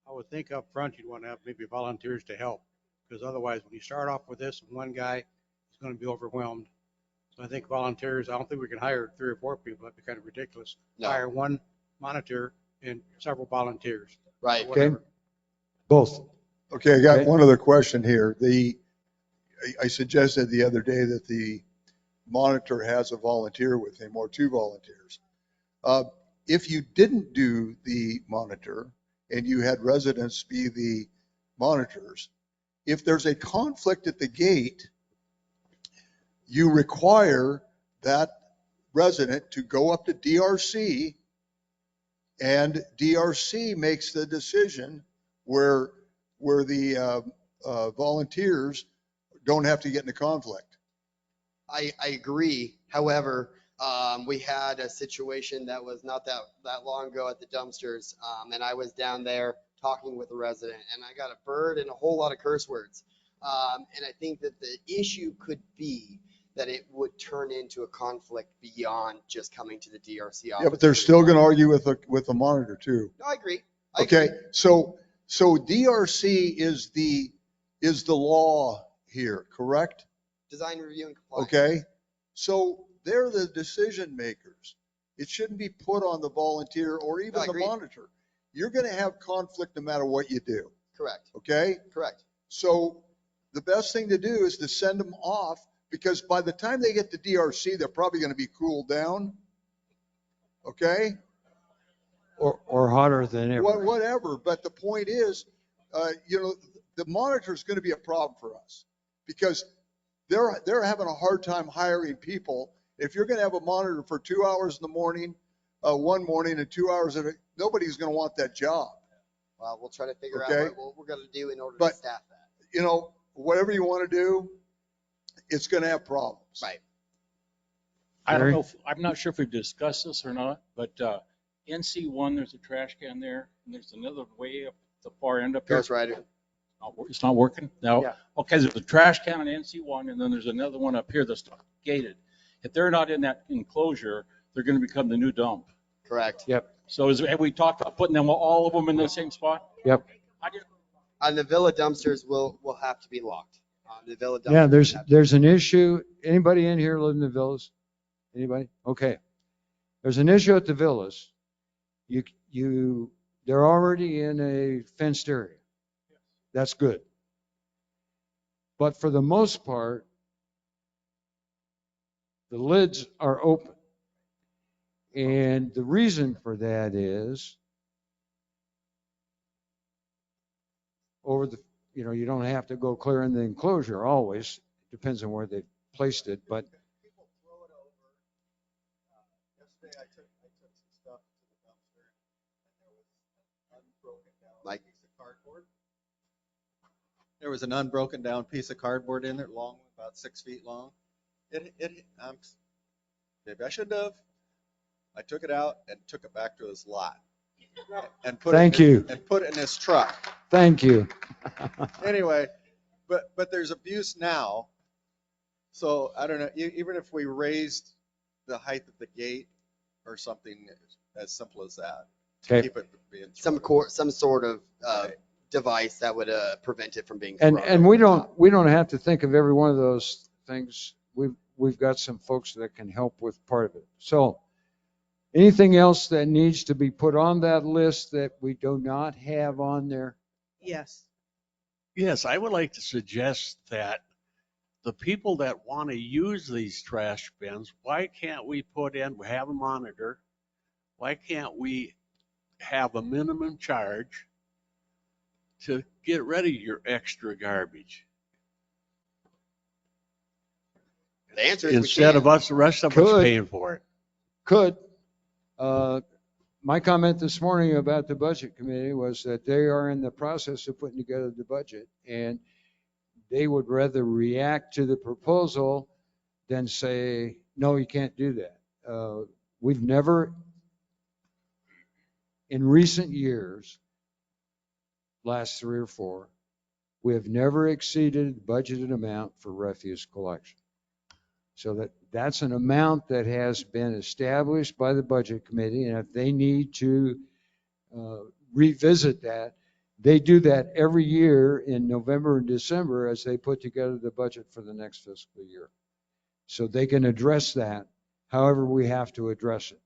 I would think up front you'd want to have maybe volunteers to help, because otherwise when you start off with this, one guy is going to be overwhelmed. So I think volunteers, I don't think we can hire 3 or 4 people. That'd be kind of ridiculous. No. Hire one monitor and several volunteers. Right. Okay. Both. Okay, I got one other question here. I suggested the other day that the monitor has a volunteer with him, or 2 volunteers. If you didn't do the monitor and you had residents be the monitors, if there's a conflict at the gate, you require that resident to go up to DRC, and DRC makes the decision where the volunteers don't have to get into conflict. I agree. However, we had a situation that was not that long ago at the dumpsters, and I was down there talking with a resident, and I got a bird and a whole lot of curse words. And I think that the issue could be that it would turn into a conflict beyond just coming to the DRC office. Yeah, but they're still going to argue with the monitor too. No, I agree. Okay, so DRC is the law here, correct? Design review and compliance. Okay? So they're the decision makers. It shouldn't be put on the volunteer or even No, I the agree. monitor. You're going to have conflict no matter what you do. Correct. Okay? Correct. So the best thing to do is to send them off, because by the time they get to DRC, they're probably going to be cooled down. Okay? Or hotter than ever. Whatever. But the point is, the monitor is going to be a problem for us, because they're having a hard time hiring people. If you're going to have a monitor for 2 hours in the morning, one morning, and 2 hours of it, nobody's going to want that job. Well, we'll try to figure Okay. out what we're going to do in order But, to staff that. Whatever you want to do, it's going to have problems. Right. I don't know, I'm not sure if we've discussed this or not, but NC1, there's a trash can there, and there's another way up the far end up here. Ghost Rider. It's not working? No? Yeah. Okay, there's a trash can on NC1, and then there's another one up here that's gated. If they're not in that enclosure, they're going to become the new dump. Correct. Yep. So have we talked about putting them, all of them in the same spot? Yep. On the villa dumpsters will have to be locked. On the villa dumpsters. Yeah, there's an issue. Anybody in here live in the villas? Anybody? Okay. There's an issue at the villas. They're already in a fenced area. That's good. But for the most part, the lids are open. And the reason for that is you don't have to go clearing the enclosure always. Depends on where they've placed it, but People throw it over. Yesterday I took some stuff to the dumpster, and there was an unbroken down piece of cardboard. There was an unbroken down piece of cardboard in there, long, about 6 feet long. Maybe I shouldn't have. I took it out and took it back to his lot. And put Thank it in, you. And put it in his truck. Thank you. Anyway, but there's abuse now. So I don't know, even if we raised the height of the gate or something as simple as that. To Okay. keep it being Some sort of device that would prevent it from being And thrown. we don't have to think of every one of those things. We've got some folks that can help with part of it. So anything else that needs to be put on that list that we do not have on there? Yes. Yes, I would like to suggest that the people that want to use these trash bins, why can't we have a monitor? Why can't we have a minimum charge to get rid of your extra garbage? The answer is instead of the rest of us paying for it. Could. My comment this morning about the budget committee was that they are in the process of putting together the budget, and they would rather react to the proposal than say, no, you can't do that. We've never, in recent years, last 3 or 4, we have never exceeded the budgeted amount for refuse collection. So that's an amount that has been established by the budget committee, and if they need to revisit that, they do that every year in November and December as they put together the budget for the next fiscal year. So they can address that however we have to address it.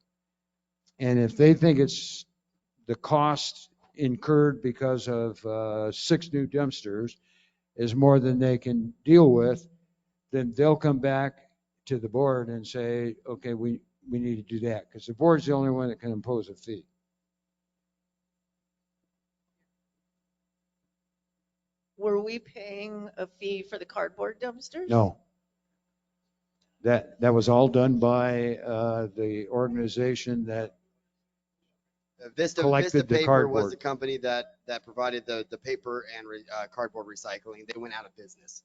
And if they think it's the cost incurred because of 6 new dumpsters is more than they can deal with, then they'll come back to the board and say, okay, we need to do that, because the board's the only one that can impose a fee. Were we paying a fee for the cardboard dumpsters? No. That was all done by the organization that Vista collected the Paper was the cardboard. company that provided the paper and cardboard recycling. They went out of business.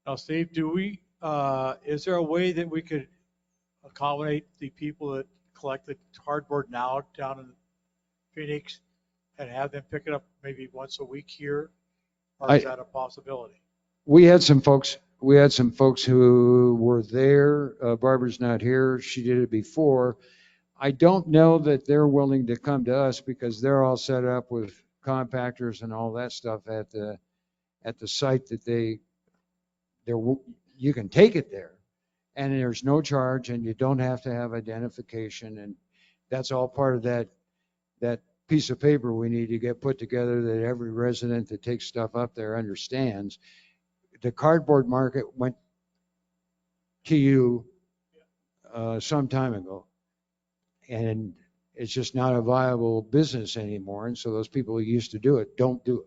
Now, Steve, is there a way that we could accommodate the people that collect the cardboard now down in Phoenix and have them pick it up maybe once a week here? Or is that a possibility? We had some folks who were there. Barbara's not here. She did it before. I don't know that they're willing to come to us because they're all set up with compactors and all that stuff at the site that you can take it there, and there's no charge, and you don't have to have identification, and that's all part of that piece of paper we need to get put together that every resident that takes stuff up there understands. The cardboard market went to you some time ago, and it's just not a viable business anymore. And so those people who used to do it don't do it.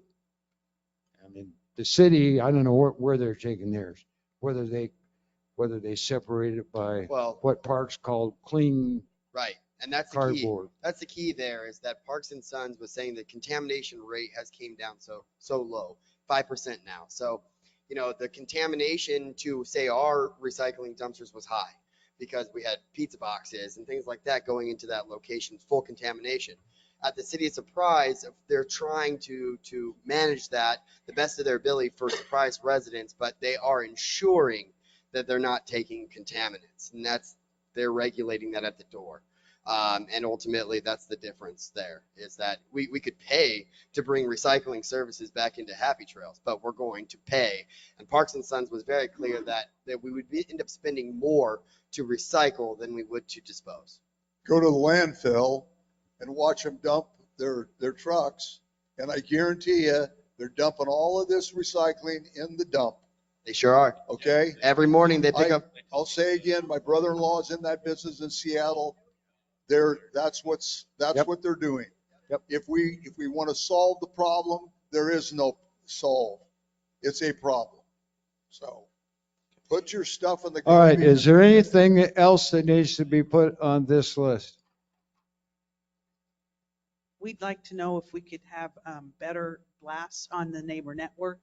I mean, the city, I don't know where they're taking theirs, whether they separate it by what Parks called clean Right. And that's the cardboard. key. That's the key there is that Parks and Sons was saying the contamination rate has came down so low, 5% now. So, you know, the contamination to say our recycling dumpsters was high because we had pizza boxes and things like that going into that location, full contamination. At the City of Surprise, they're trying to manage that the best of their ability for Surprise residents, but they are ensuring that they're not taking contaminants, and they're regulating that at the door. And ultimately, that's the difference there, is that we could pay to bring recycling services back into Happy Trails, but we're going to pay. And Parks and Sons was very clear that we would end up spending more to recycle than we would to dispose. Go to the landfill and watch them dump their trucks, and I guarantee you, they're dumping all of this recycling in the dump. They sure are. Okay? Every morning they pick up. I'll say again, my brother-in-law is in that business in Seattle. That's what they're doing. Yep. If we want to solve the problem, there is no solve. It's a problem. So put your stuff in the All right, garbage. is there anything else that needs to be put on this list? We'd like to know if we could have better blasts on the neighbor network,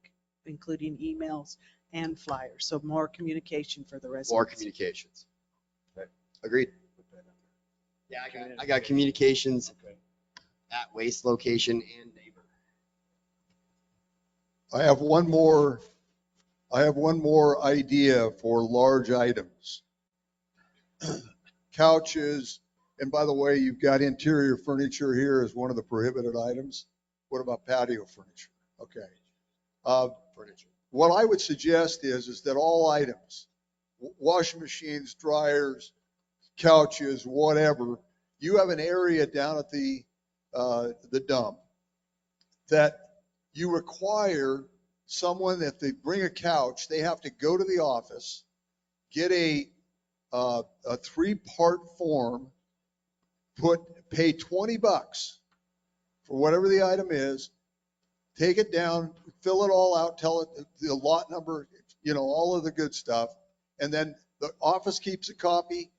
including emails and flyers. So more communication for the residents. More communications. Okay. Agreed. Yeah, I got communications at waste location and neighbor. I have one more idea for large items. Couches, and by the way, you've got interior furniture here as one of the prohibited items. What about patio furniture? Okay. Furniture. What I would suggest is that all items, washing machines, dryers, couches, whatever, you have an area down at the dump that you require someone, if they bring a couch, they have to go to the office, get a 3-part form, pay $20 for whatever the item is, take it down, fill it all out, tell it the lot number, all of the good stuff, and then the office keeps a copy,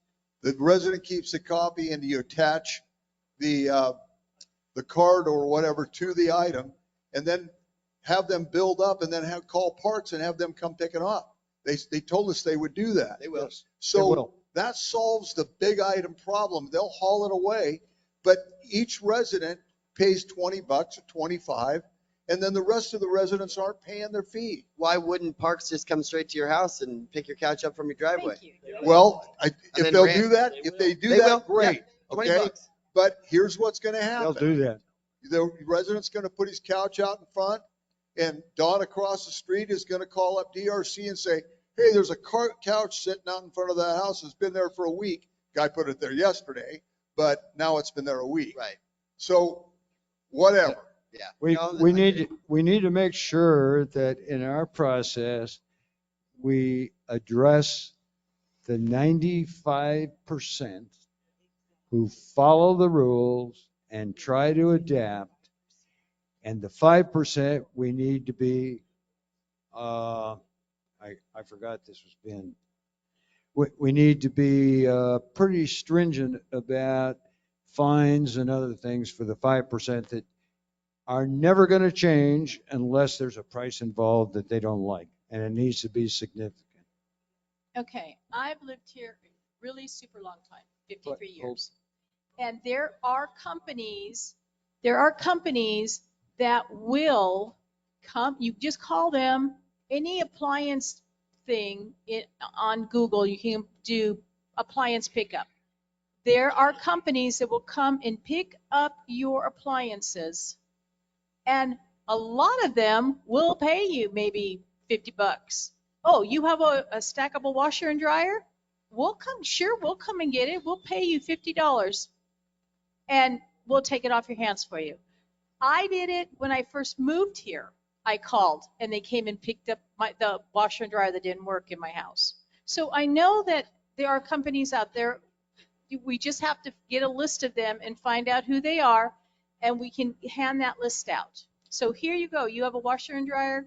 the resident keeps a copy, and you attach the card or whatever to the item, and then have them build up, and then call parts and have them come pick it up. They told us they would do that. They will. So that solves the big item problem. They'll haul it away, but each resident pays $20 or $25, and then the rest of the residents aren't paying their fee. Why wouldn't Parks just come straight to your house and pick your couch up from your driveway? Well, if they'll do that, if they do that, great. Yeah, Okay, $20. but here's what's going to happen. They'll do that. The resident's going to put his couch out in front, and Don across the street is going to call up DRC and say, hey, there's a couch sitting out in front of the house. It's been there for a week. Guy put it there yesterday, but now it's been there a week. Right. So whatever. Yeah. We need to make sure that in our process, we address the 95% who follow the rules and try to adapt, and the 5% we need to be, I forgot this was Ben. We need to be pretty stringent about fines and other things for the 5% that are never going to change unless there's a price involved that they don't like, and it needs to be significant. Okay, I've lived here a really super long time, 53 years. And there are companies that will come, you just call them, any appliance thing on Google, you can do appliance pickup. There are companies that will come and pick up your appliances And a lot of them will pay you maybe $50. Oh, you have a stackable washer and dryer? We'll come and get it. We'll pay you $50 and we'll take it off your hands for you. I did it when I first moved here. I called and they came and picked up the washer and dryer that didn't work in my house. So I know that there are companies out there. We just have to get a list of them and find out who they are, and we can hand that list out. So here you go. You have a washer and dryer.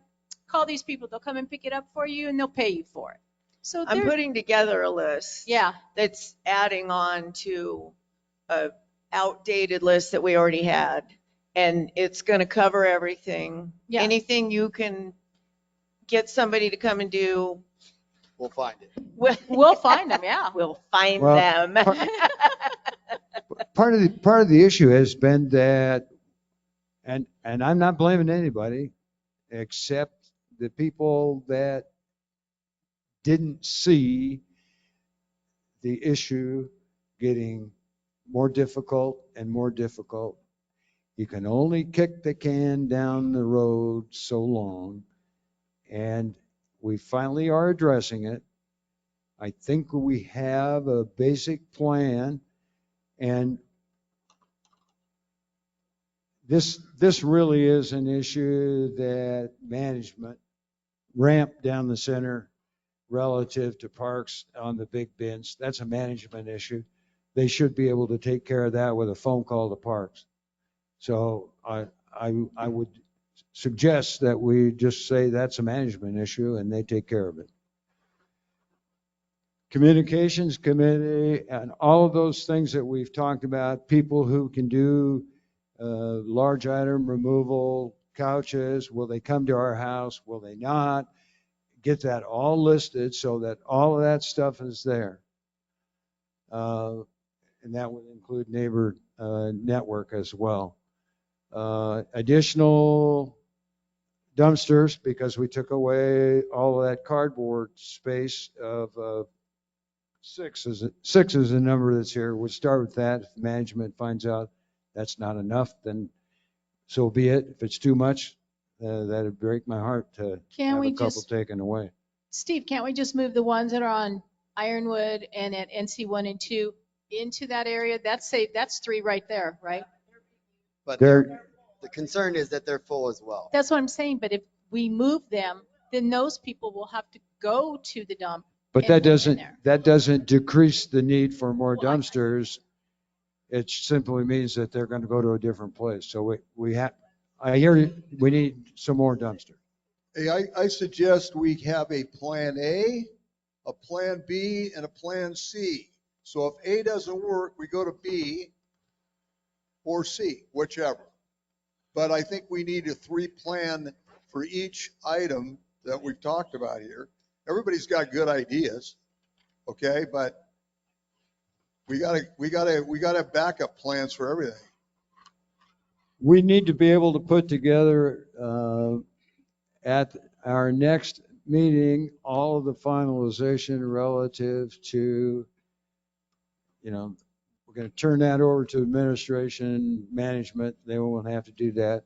Call these people. They'll come and pick it up for you, and they'll pay you for it. So I'm putting together a list. Yeah. That's adding on to a outdated list that we already had. And it's going to cover everything. Yeah. Anything you can get somebody to come and do. We'll find it. We'll find them, yeah. We'll find Well, them. Part of the issue has been that, and I'm not blaming anybody except the people that didn't see the issue getting more difficult and more difficult. You can only kick the can down the road so long, and we finally are addressing it. I think we have a basic plan, and this really is an issue that management ramped down the center relative to parks on the big bins. That's a management issue. They should be able to take care of that with a phone call to parks. So I would suggest that we just say that's a management issue and they take care of it. Communications committee and all of those things that we've talked about, people who can do large item removal, couches, will they come to our house? Will they not? Get that all listed so that all of that stuff is there. And that would include neighbor network as well. Additional dumpsters, because we took away all of that cardboard space of six is the number that's here. We'll start with that. If management finds out that's not enough, then so be it. If it's too much, that'd break my heart to have a couple taken away. Steve, can't we just move the ones that are on Ironwood and at NC 1 and 2 into that area? That's 3 right there, right? But the concern is that they're full as well. That's what I'm saying. But if we move them, then those people will have to go to the dump. But that doesn't decrease the need for more dumpsters. It simply means that they're going to go to a different place. So I hear you, we need some more dumpsters. Hey, I suggest we have a plan A, a plan B, and a plan C. So if A doesn't work, we go to B or C, whichever. But I think we need a 3-plan for each item that we've talked about here. Everybody's got good ideas, okay? But we gotta backup plans for everything. We need to be able to put together at our next meeting all of the finalization relative to, we're going to turn that over to administration management. They won't have to do that.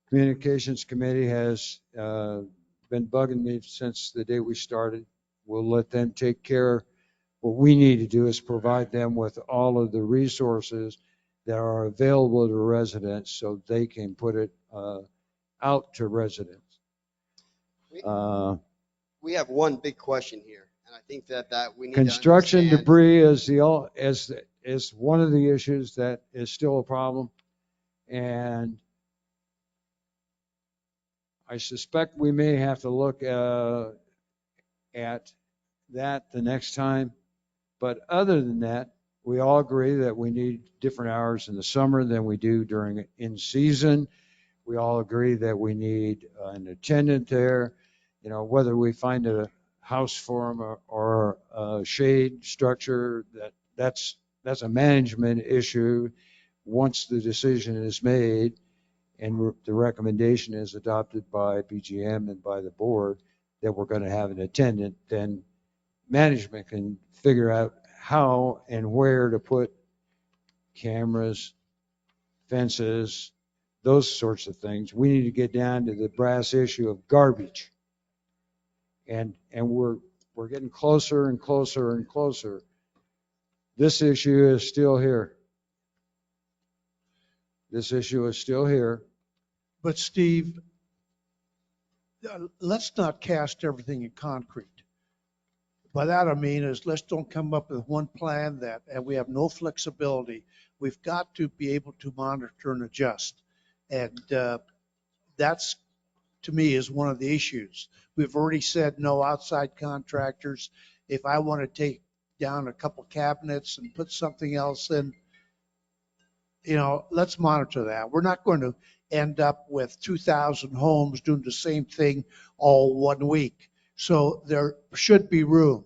Communications committee has been bugging me since the day we started. We'll let them take care. What we need to do is provide them with all of the resources that are available to residents so they can put it out to residents. We have one big question here, and I think that we need Construction to understand. debris is one of the issues that is still a problem. And I suspect we may have to look at that the next time. But other than that, we all agree that we need different hours in the summer than we do during in season. We all agree that we need an attendant there. Whether we find a house for them or a shade structure, that's a management issue. Once the decision is made and the recommendation is adopted by BGM and by the board that we're going to have an attendant, then management can figure out how and where to put cameras, fences, those sorts of things. We need to get down to the brass issue of garbage. And we're getting closer and closer and closer. This issue is still here. This issue is still here. But Steve, let's not cast everything in concrete. By that I mean is let's don't come up with one plan and we have no flexibility. We've got to be able to monitor and adjust. And that's, to me, is one of the issues. We've already said no outside contractors. If I want to take down a couple cabinets and put something else in, let's monitor that. We're not going to end up with 2,000 homes doing the same thing all 1 week. So there should be room.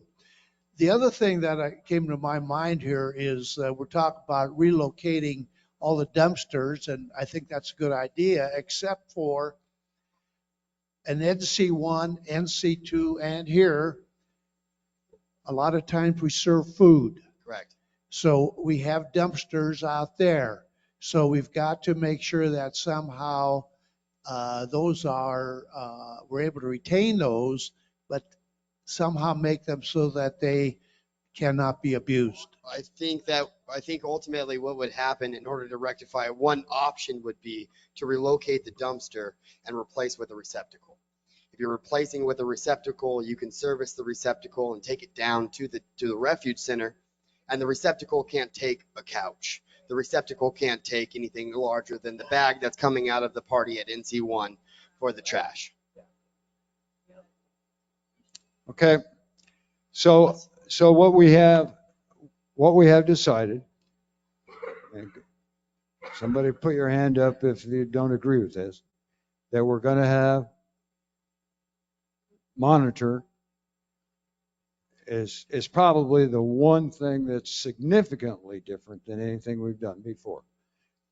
The other thing that came to my mind here is we're talking about relocating all the dumpsters, and I think that's a good idea, except for an NC1, NC2, and here, a lot of times we serve food. Correct. So we have dumpsters out there. So we've got to make sure that somehow those are, we're able to retain those, but somehow make them so that they cannot be abused. I think ultimately what would happen in order to rectify it, one option would be to relocate the dumpster and replace with a receptacle. If you're replacing with a receptacle, you can service the receptacle and take it down to the refuge center, and the receptacle can't take a couch. The receptacle can't take anything larger than the bag that's coming out of the party at NC1 for the trash. Okay. So what we have decided, and somebody put your hand up if you don't agree with this, that we're going to have monitor is probably the one thing that's significantly different than anything we've done before.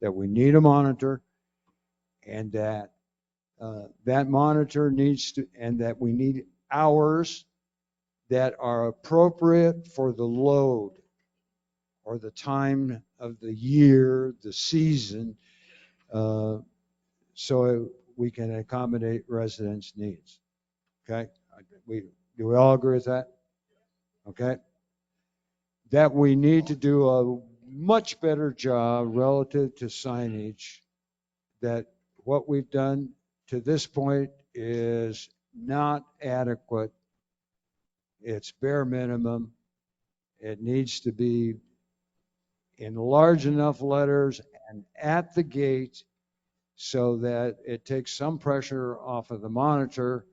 That we need a monitor, and that that monitor needs to, and that we need hours that are appropriate for the load or the time of the year, the season, so we can accommodate residents' needs. Okay? Do we all agree with that? Okay? That we need to do a much better job relative to signage, that what we've done to this point is not adequate. It's bare minimum. It needs to be in large enough letters and at the gate so that it takes some pressure off of the monitor,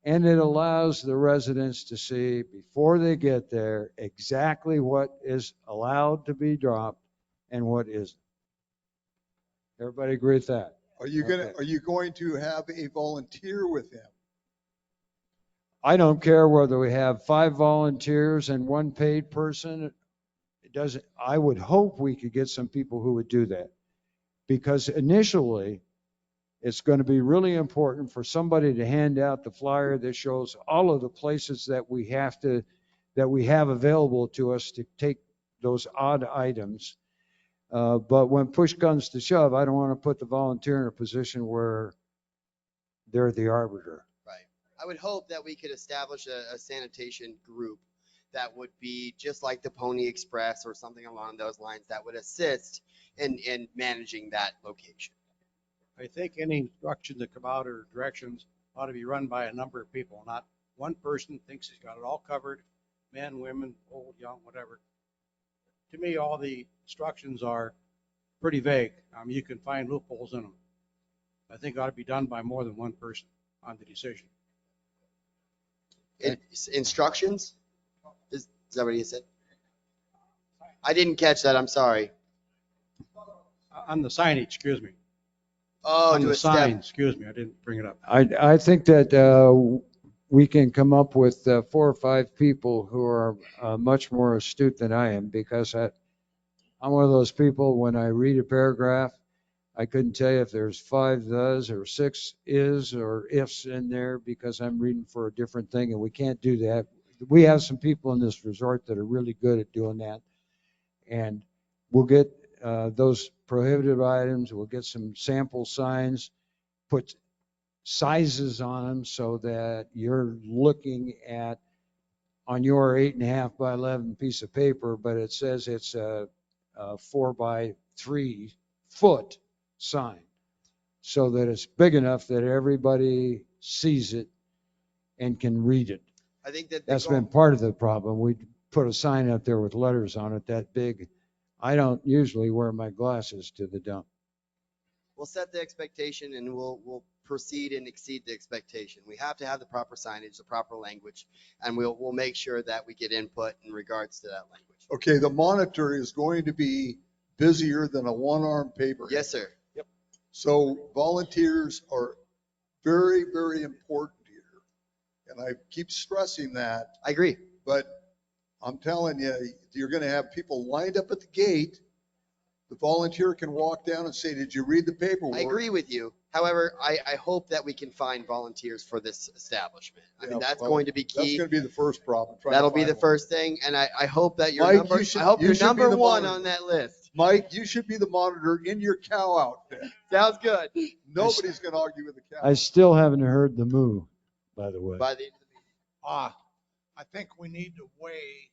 and it allows the residents to see before they get there exactly what is allowed to be dropped and what isn't. Everybody agree with that? Are you going to have a volunteer with him? I don't care whether we have 5 volunteers and 1 paid person. It doesn't. I would hope we could get some people who would do that, because initially it's going to be really important for somebody to hand out the flyer that shows all of the places that we have available to us to take those odd items. But when push comes to shove, I don't want to put the volunteer in a position where they're the arbiter. Right. I would hope that we could establish a sanitation group that would be just like the Pony Express or something along those lines that would assist in managing that location. I think any instructions that come out or directions ought to be run by a number of people, not one person thinks he's got it all covered, men, women, old, young, whatever. To me, all the instructions are pretty vague. You can find loopholes in them. I think it ought to be done by more than one person on the decision. Instructions? Is that what you said? I didn't catch that. I'm sorry. On the signage, excuse me. Oh, on to the a step. sign, excuse me, I didn't bring it up. I think that we can come up with 4 or 5 people who are much more astute than I am, because I'm one of those people, when I read a paragraph, I couldn't tell you if there's 5 does or 6 is or ifs in there, because I'm reading for a different thing, and we can't do that. We have some people in this resort that are really good at doing that, and we'll get those prohibited items. We'll get some sample signs, put sizes on them so that you're looking at on your 8.5 by 11 piece of paper, but it says it's a 4 by 3 foot sign, so that it's big enough that everybody sees it and can read it. I think that That's been part of the problem. We put a sign up there with letters on it that big. I don't usually wear my glasses to the dump. we'll set the expectation and we'll proceed and exceed the expectation. We have to have the proper signage, the proper language, and we'll make sure that we get input in regards to that language. Okay, the monitor is going to be busier than a one-arm paper. Yes, sir. Yep. So volunteers are very, very important here. And I keep stressing that. I agree. But I'm telling you, you're going to have people lined up at the gate. The volunteer can walk down and say, did you read the paperwork? I agree with you. However, I hope that we can find volunteers for this establishment. I mean, that's going to be key. That's going to be the first problem. That'll be the first thing. And I hope that you're Mike, number, I hope you're number one on that list. Mike, you should be the monitor in your cow outfit. Sounds good. Nobody's going to argue with the cow. I still haven't heard the moo, by the way. By the end of the meeting. I think we need to weigh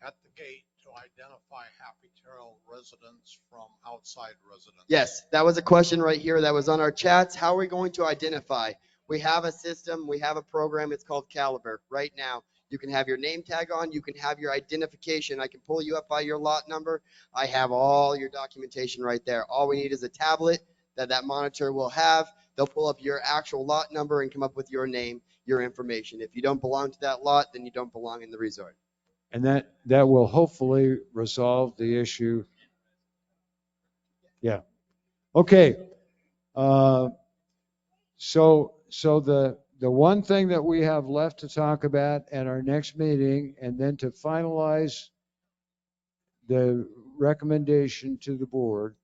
at the gate to identify Happy Trail residents from outside residents. Yes, that was a question right here that was on our chats. How are we going to identify? We have a system, we have a program, it's called Caliber. Right now, you can have your name tag on, you can have your identification. I can pull you up by your lot number. I have all your documentation right there. All we need is a tablet that monitor will have. They'll pull up your actual lot number and come up with your name, your information. If you don't belong to that lot, then you don't belong in the resort. And that will hopefully resolve the issue. Yeah. Okay. So the one thing that we have left to talk about at our next meeting, and then to finalize the recommendation to the board,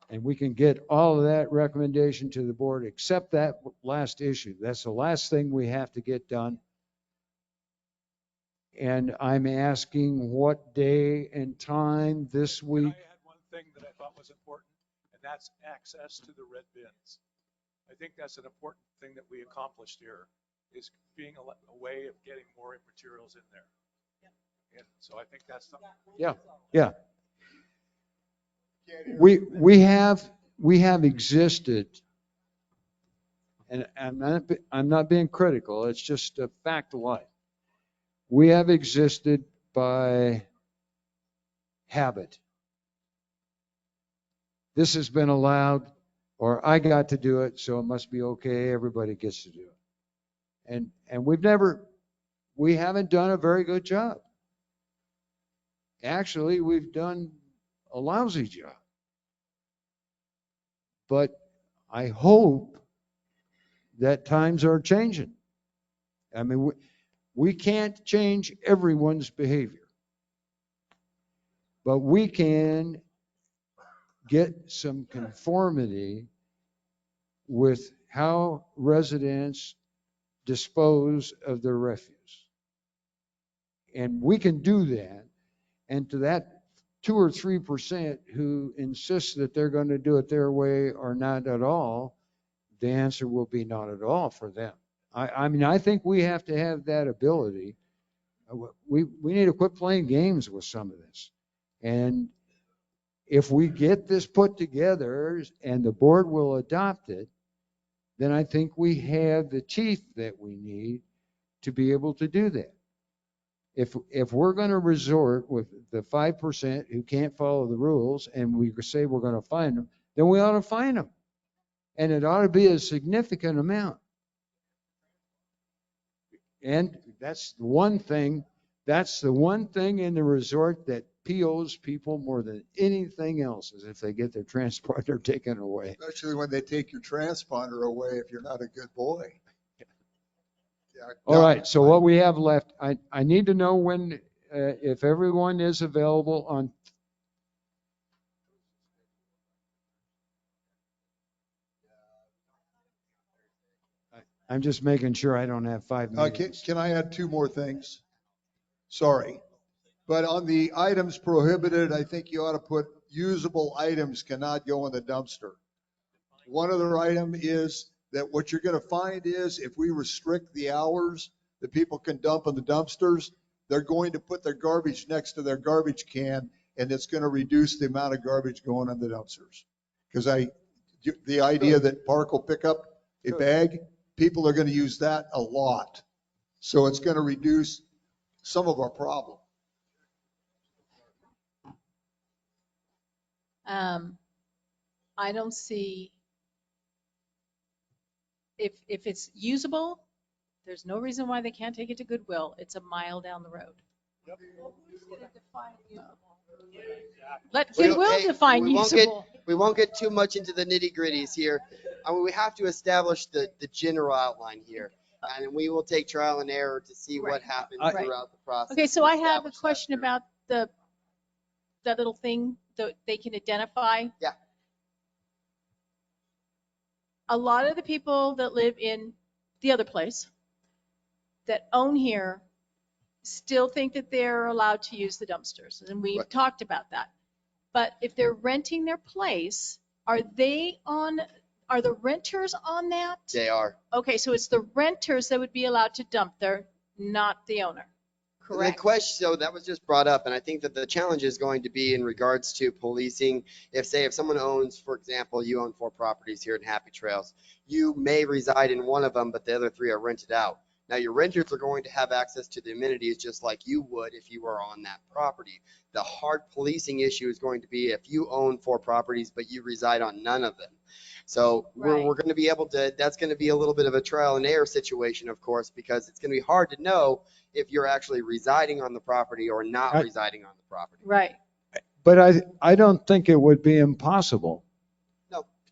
and we can get all of that recommendation to the board except that last issue. That's the last thing we have to get done. And I'm asking what day and time this week. I had one thing that I thought was important, and that's access to the red bins. I think that's an important thing that we accomplished here, is being a way of getting more materials in there. And so I think that's something. Yeah, yeah. We have existed, and I'm not being critical. It's just a fact of life. We have existed by habit. This has been allowed, or I got to do it, so it must be okay. Everybody gets to do it. And we haven't done a very good job. Actually, we've done a lousy job. But I hope that times are changing. I mean, we can't change everyone's behavior, but we can get some conformity with how residents dispose of their refuse. And we can do that. And to that 2 or 3% who insist that they're going to do it their way or not at all, the answer will be not at all for them. I mean, I think we have to have that ability. We need to quit playing games with some of this. And if we get this put together and the board will adopt it, then I think we have the teeth that we need to be able to do that. If we're going to resort with the 5% who can't follow the rules and we say we're going to fine them, then we ought to fine them. And it ought to be a significant amount. And that's the one thing in the resort that POs people more than anything else is if they get their transponder taken away. Especially when they take your transponder away if you're not a good boy. Yeah, All right, so what we have left, I need to know when, if everyone is available on. I'm just making sure I don't have 5 minutes. Can I add 2 more things? Sorry. But on the items prohibited, I think you ought to put usable items cannot go in the dumpster. One other item is that what you're going to find is if we restrict the hours that people can dump in the dumpsters, they're going to put their garbage next to their garbage can, and it's going to reduce the amount of garbage going in the dumpsters. Because the idea that Park will pick up a bag, people are going to use that a lot. So it's going to reduce some of our problem. I don't see, if it's usable, there's no reason why they can't take it to Goodwill. It's a mile down the road. Let Goodwill define we won't usable. we won't get too much into the nitty gritties here. I mean, we have to establish the general outline here. And we will take trial and error to see what happens throughout the process. Okay, so I have a question about that little thing that they can identify. Yeah. A lot of the people that live in the other place that own here still think that they're allowed to use the dumpsters. And we've talked about that. But if they're renting their place, are the renters on that? They are. Okay, so it's the renters that would be allowed to dump there, not the owner. Correct. The question, so that was just brought up, and I think that the challenge is going to be in regards to policing. If someone owns, for example, you own 4 properties here in Happy Trails, you may reside in one of them, but the other 3 are rented out. Now, your renters are going to have access to the amenities just like you would if you were on that property. The hard policing issue is going to be if you own 4 properties, but you reside on none of them. So we're going to be able to, that's going to be a little bit of a trial and error situation, of course, because it's going to be hard to know if you're actually residing on the property or not residing on the property. Right. But I don't think it would be impossible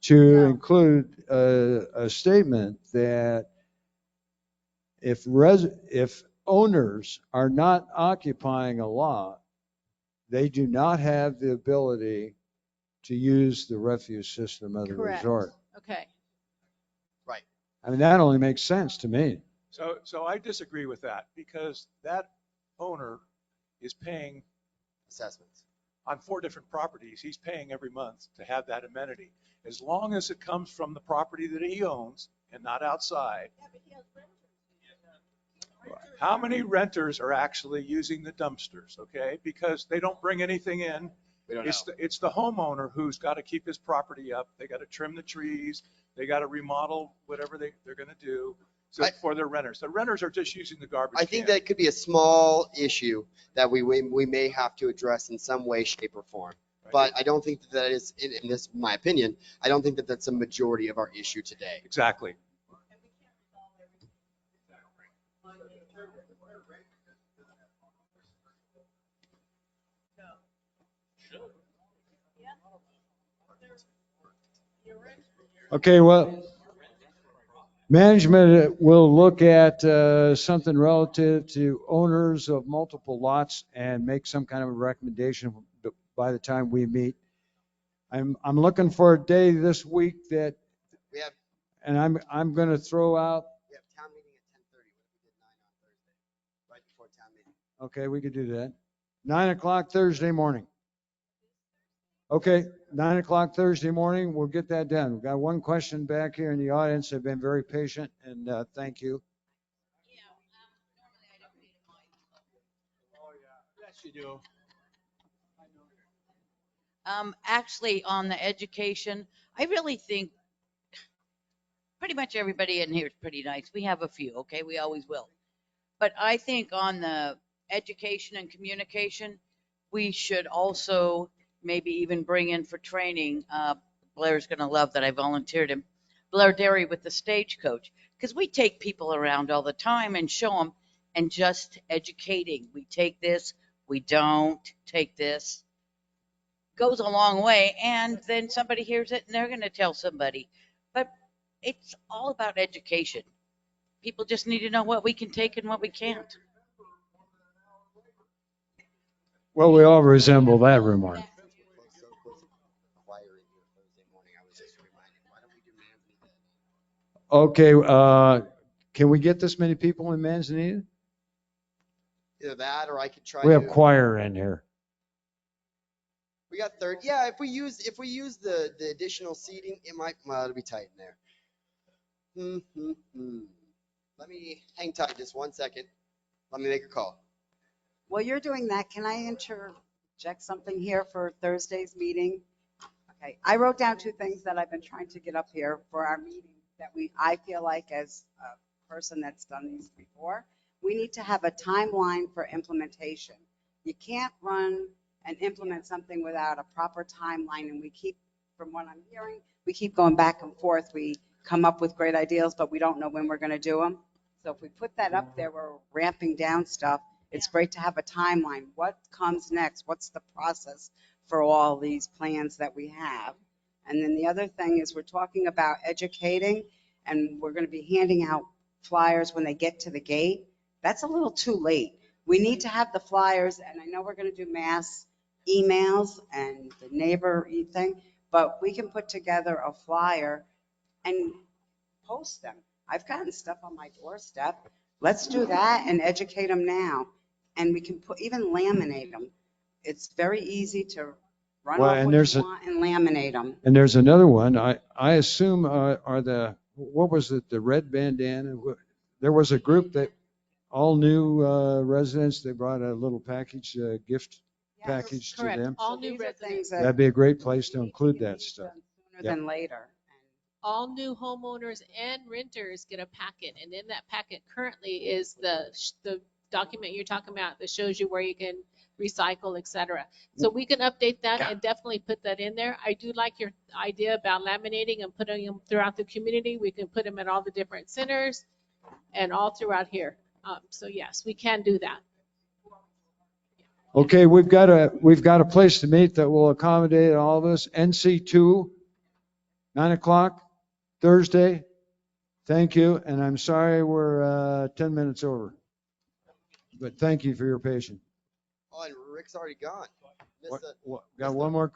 to include a statement that if owners are not occupying a lot, they do not have the ability to use the refuse system of the resort. Okay. Right. I mean, that only makes sense to me. So I disagree with that because that owner is paying assessments on 4 different properties. He's paying every month to have that amenity. As long as it comes from the property that he owns and not outside. How many renters are actually using the dumpsters? Okay, because they don't bring anything in. It's the homeowner who's got to keep his property up. They got to trim the trees. They got to remodel whatever they're going to do for their renters. The renters are just using the garbage. I think that could be a small issue that we may have to address in some way, shape, or form. But I don't think that is, in this, my opinion, I don't think that that's a majority of our issue today. Exactly. Okay, well, management will look at something relative to owners of multiple lots and make some kind of a recommendation by the time we meet. I'm looking for a day this week that, we have, and I'm going to throw out. We have town meeting at 10:30. What if we did 9 on Thursday, right before town meeting? Okay, we could do that. 9 o'clock Thursday morning. Okay, 9 o'clock Thursday morning, we'll get that done. We've got one question back here in the audience. They've been very patient, and thank you. Yes, you do. Actually, on the education, I really think pretty much everybody in here is pretty nice. We have a few, okay? We always will. But I think on the education and communication, we should also maybe even bring in for training. Blair's going to love that I volunteered him. Blair Derry with the stagecoach. Because we take people around all the time and show them and just educating. We take this, we don't take this. Goes a long way, and then somebody hears it and they're going to tell somebody. But it's all about education. People just need to know what we can take and what we can't. Well, we all resemble that remark. Okay, can we get this many people in Manzanita? Either that or I could try We have to, choir in here. we got third. Yeah, if we use the additional seating, it might, well, it'll be tight in there. Let me hang tight just 1 second. Let me make a call. While you're doing that, can I interject something here for Thursday's meeting? Okay, I wrote down 2 things that I've been trying to get up here for our meeting that I feel like as a person that's done these before, we need to have a timeline for implementation. You can't run and implement something without a proper timeline, and from what I'm hearing, we keep going back and forth. We come up with great ideas, but we don't know when we're going to do them. So if we put that up there, we're ramping down stuff. It's great to have a timeline. What comes next? What's the process for all these plans that we have? And then the other thing is we're talking about educating, and we're going to be handing out flyers when they get to the gate. That's a little too late. We need to have the flyers, and I know we're going to do mass emails and the neighbor thing, but we can put together a flyer and post them. I've gotten stuff on my doorstep. Let's do that and educate them now. And we can even laminate them. It's very easy to run Well, off and what there's you a- want and laminate them. And there's another one. I assume what was it? The red bandana. There was a group that all new residents. They brought a little package, gift package to Correct. them. All new residents. That'd be a great place to include that stuff. Sooner than later. All new homeowners and renters get a packet, and in that packet currently is the document you're talking about that shows you where you can recycle, et cetera. So we can update that and definitely put that in there. I do like your idea about laminating and putting them throughout the community. We can put them at all the different centers and all throughout here. So yes, we can do that. Okay, we've got a place to meet that will accommodate all of us. NC2, 9 o'clock, Thursday. Thank you, and I'm sorry we're 10 minutes over. But thank you for your patience. Oh, and Rick's already gone. Got one more?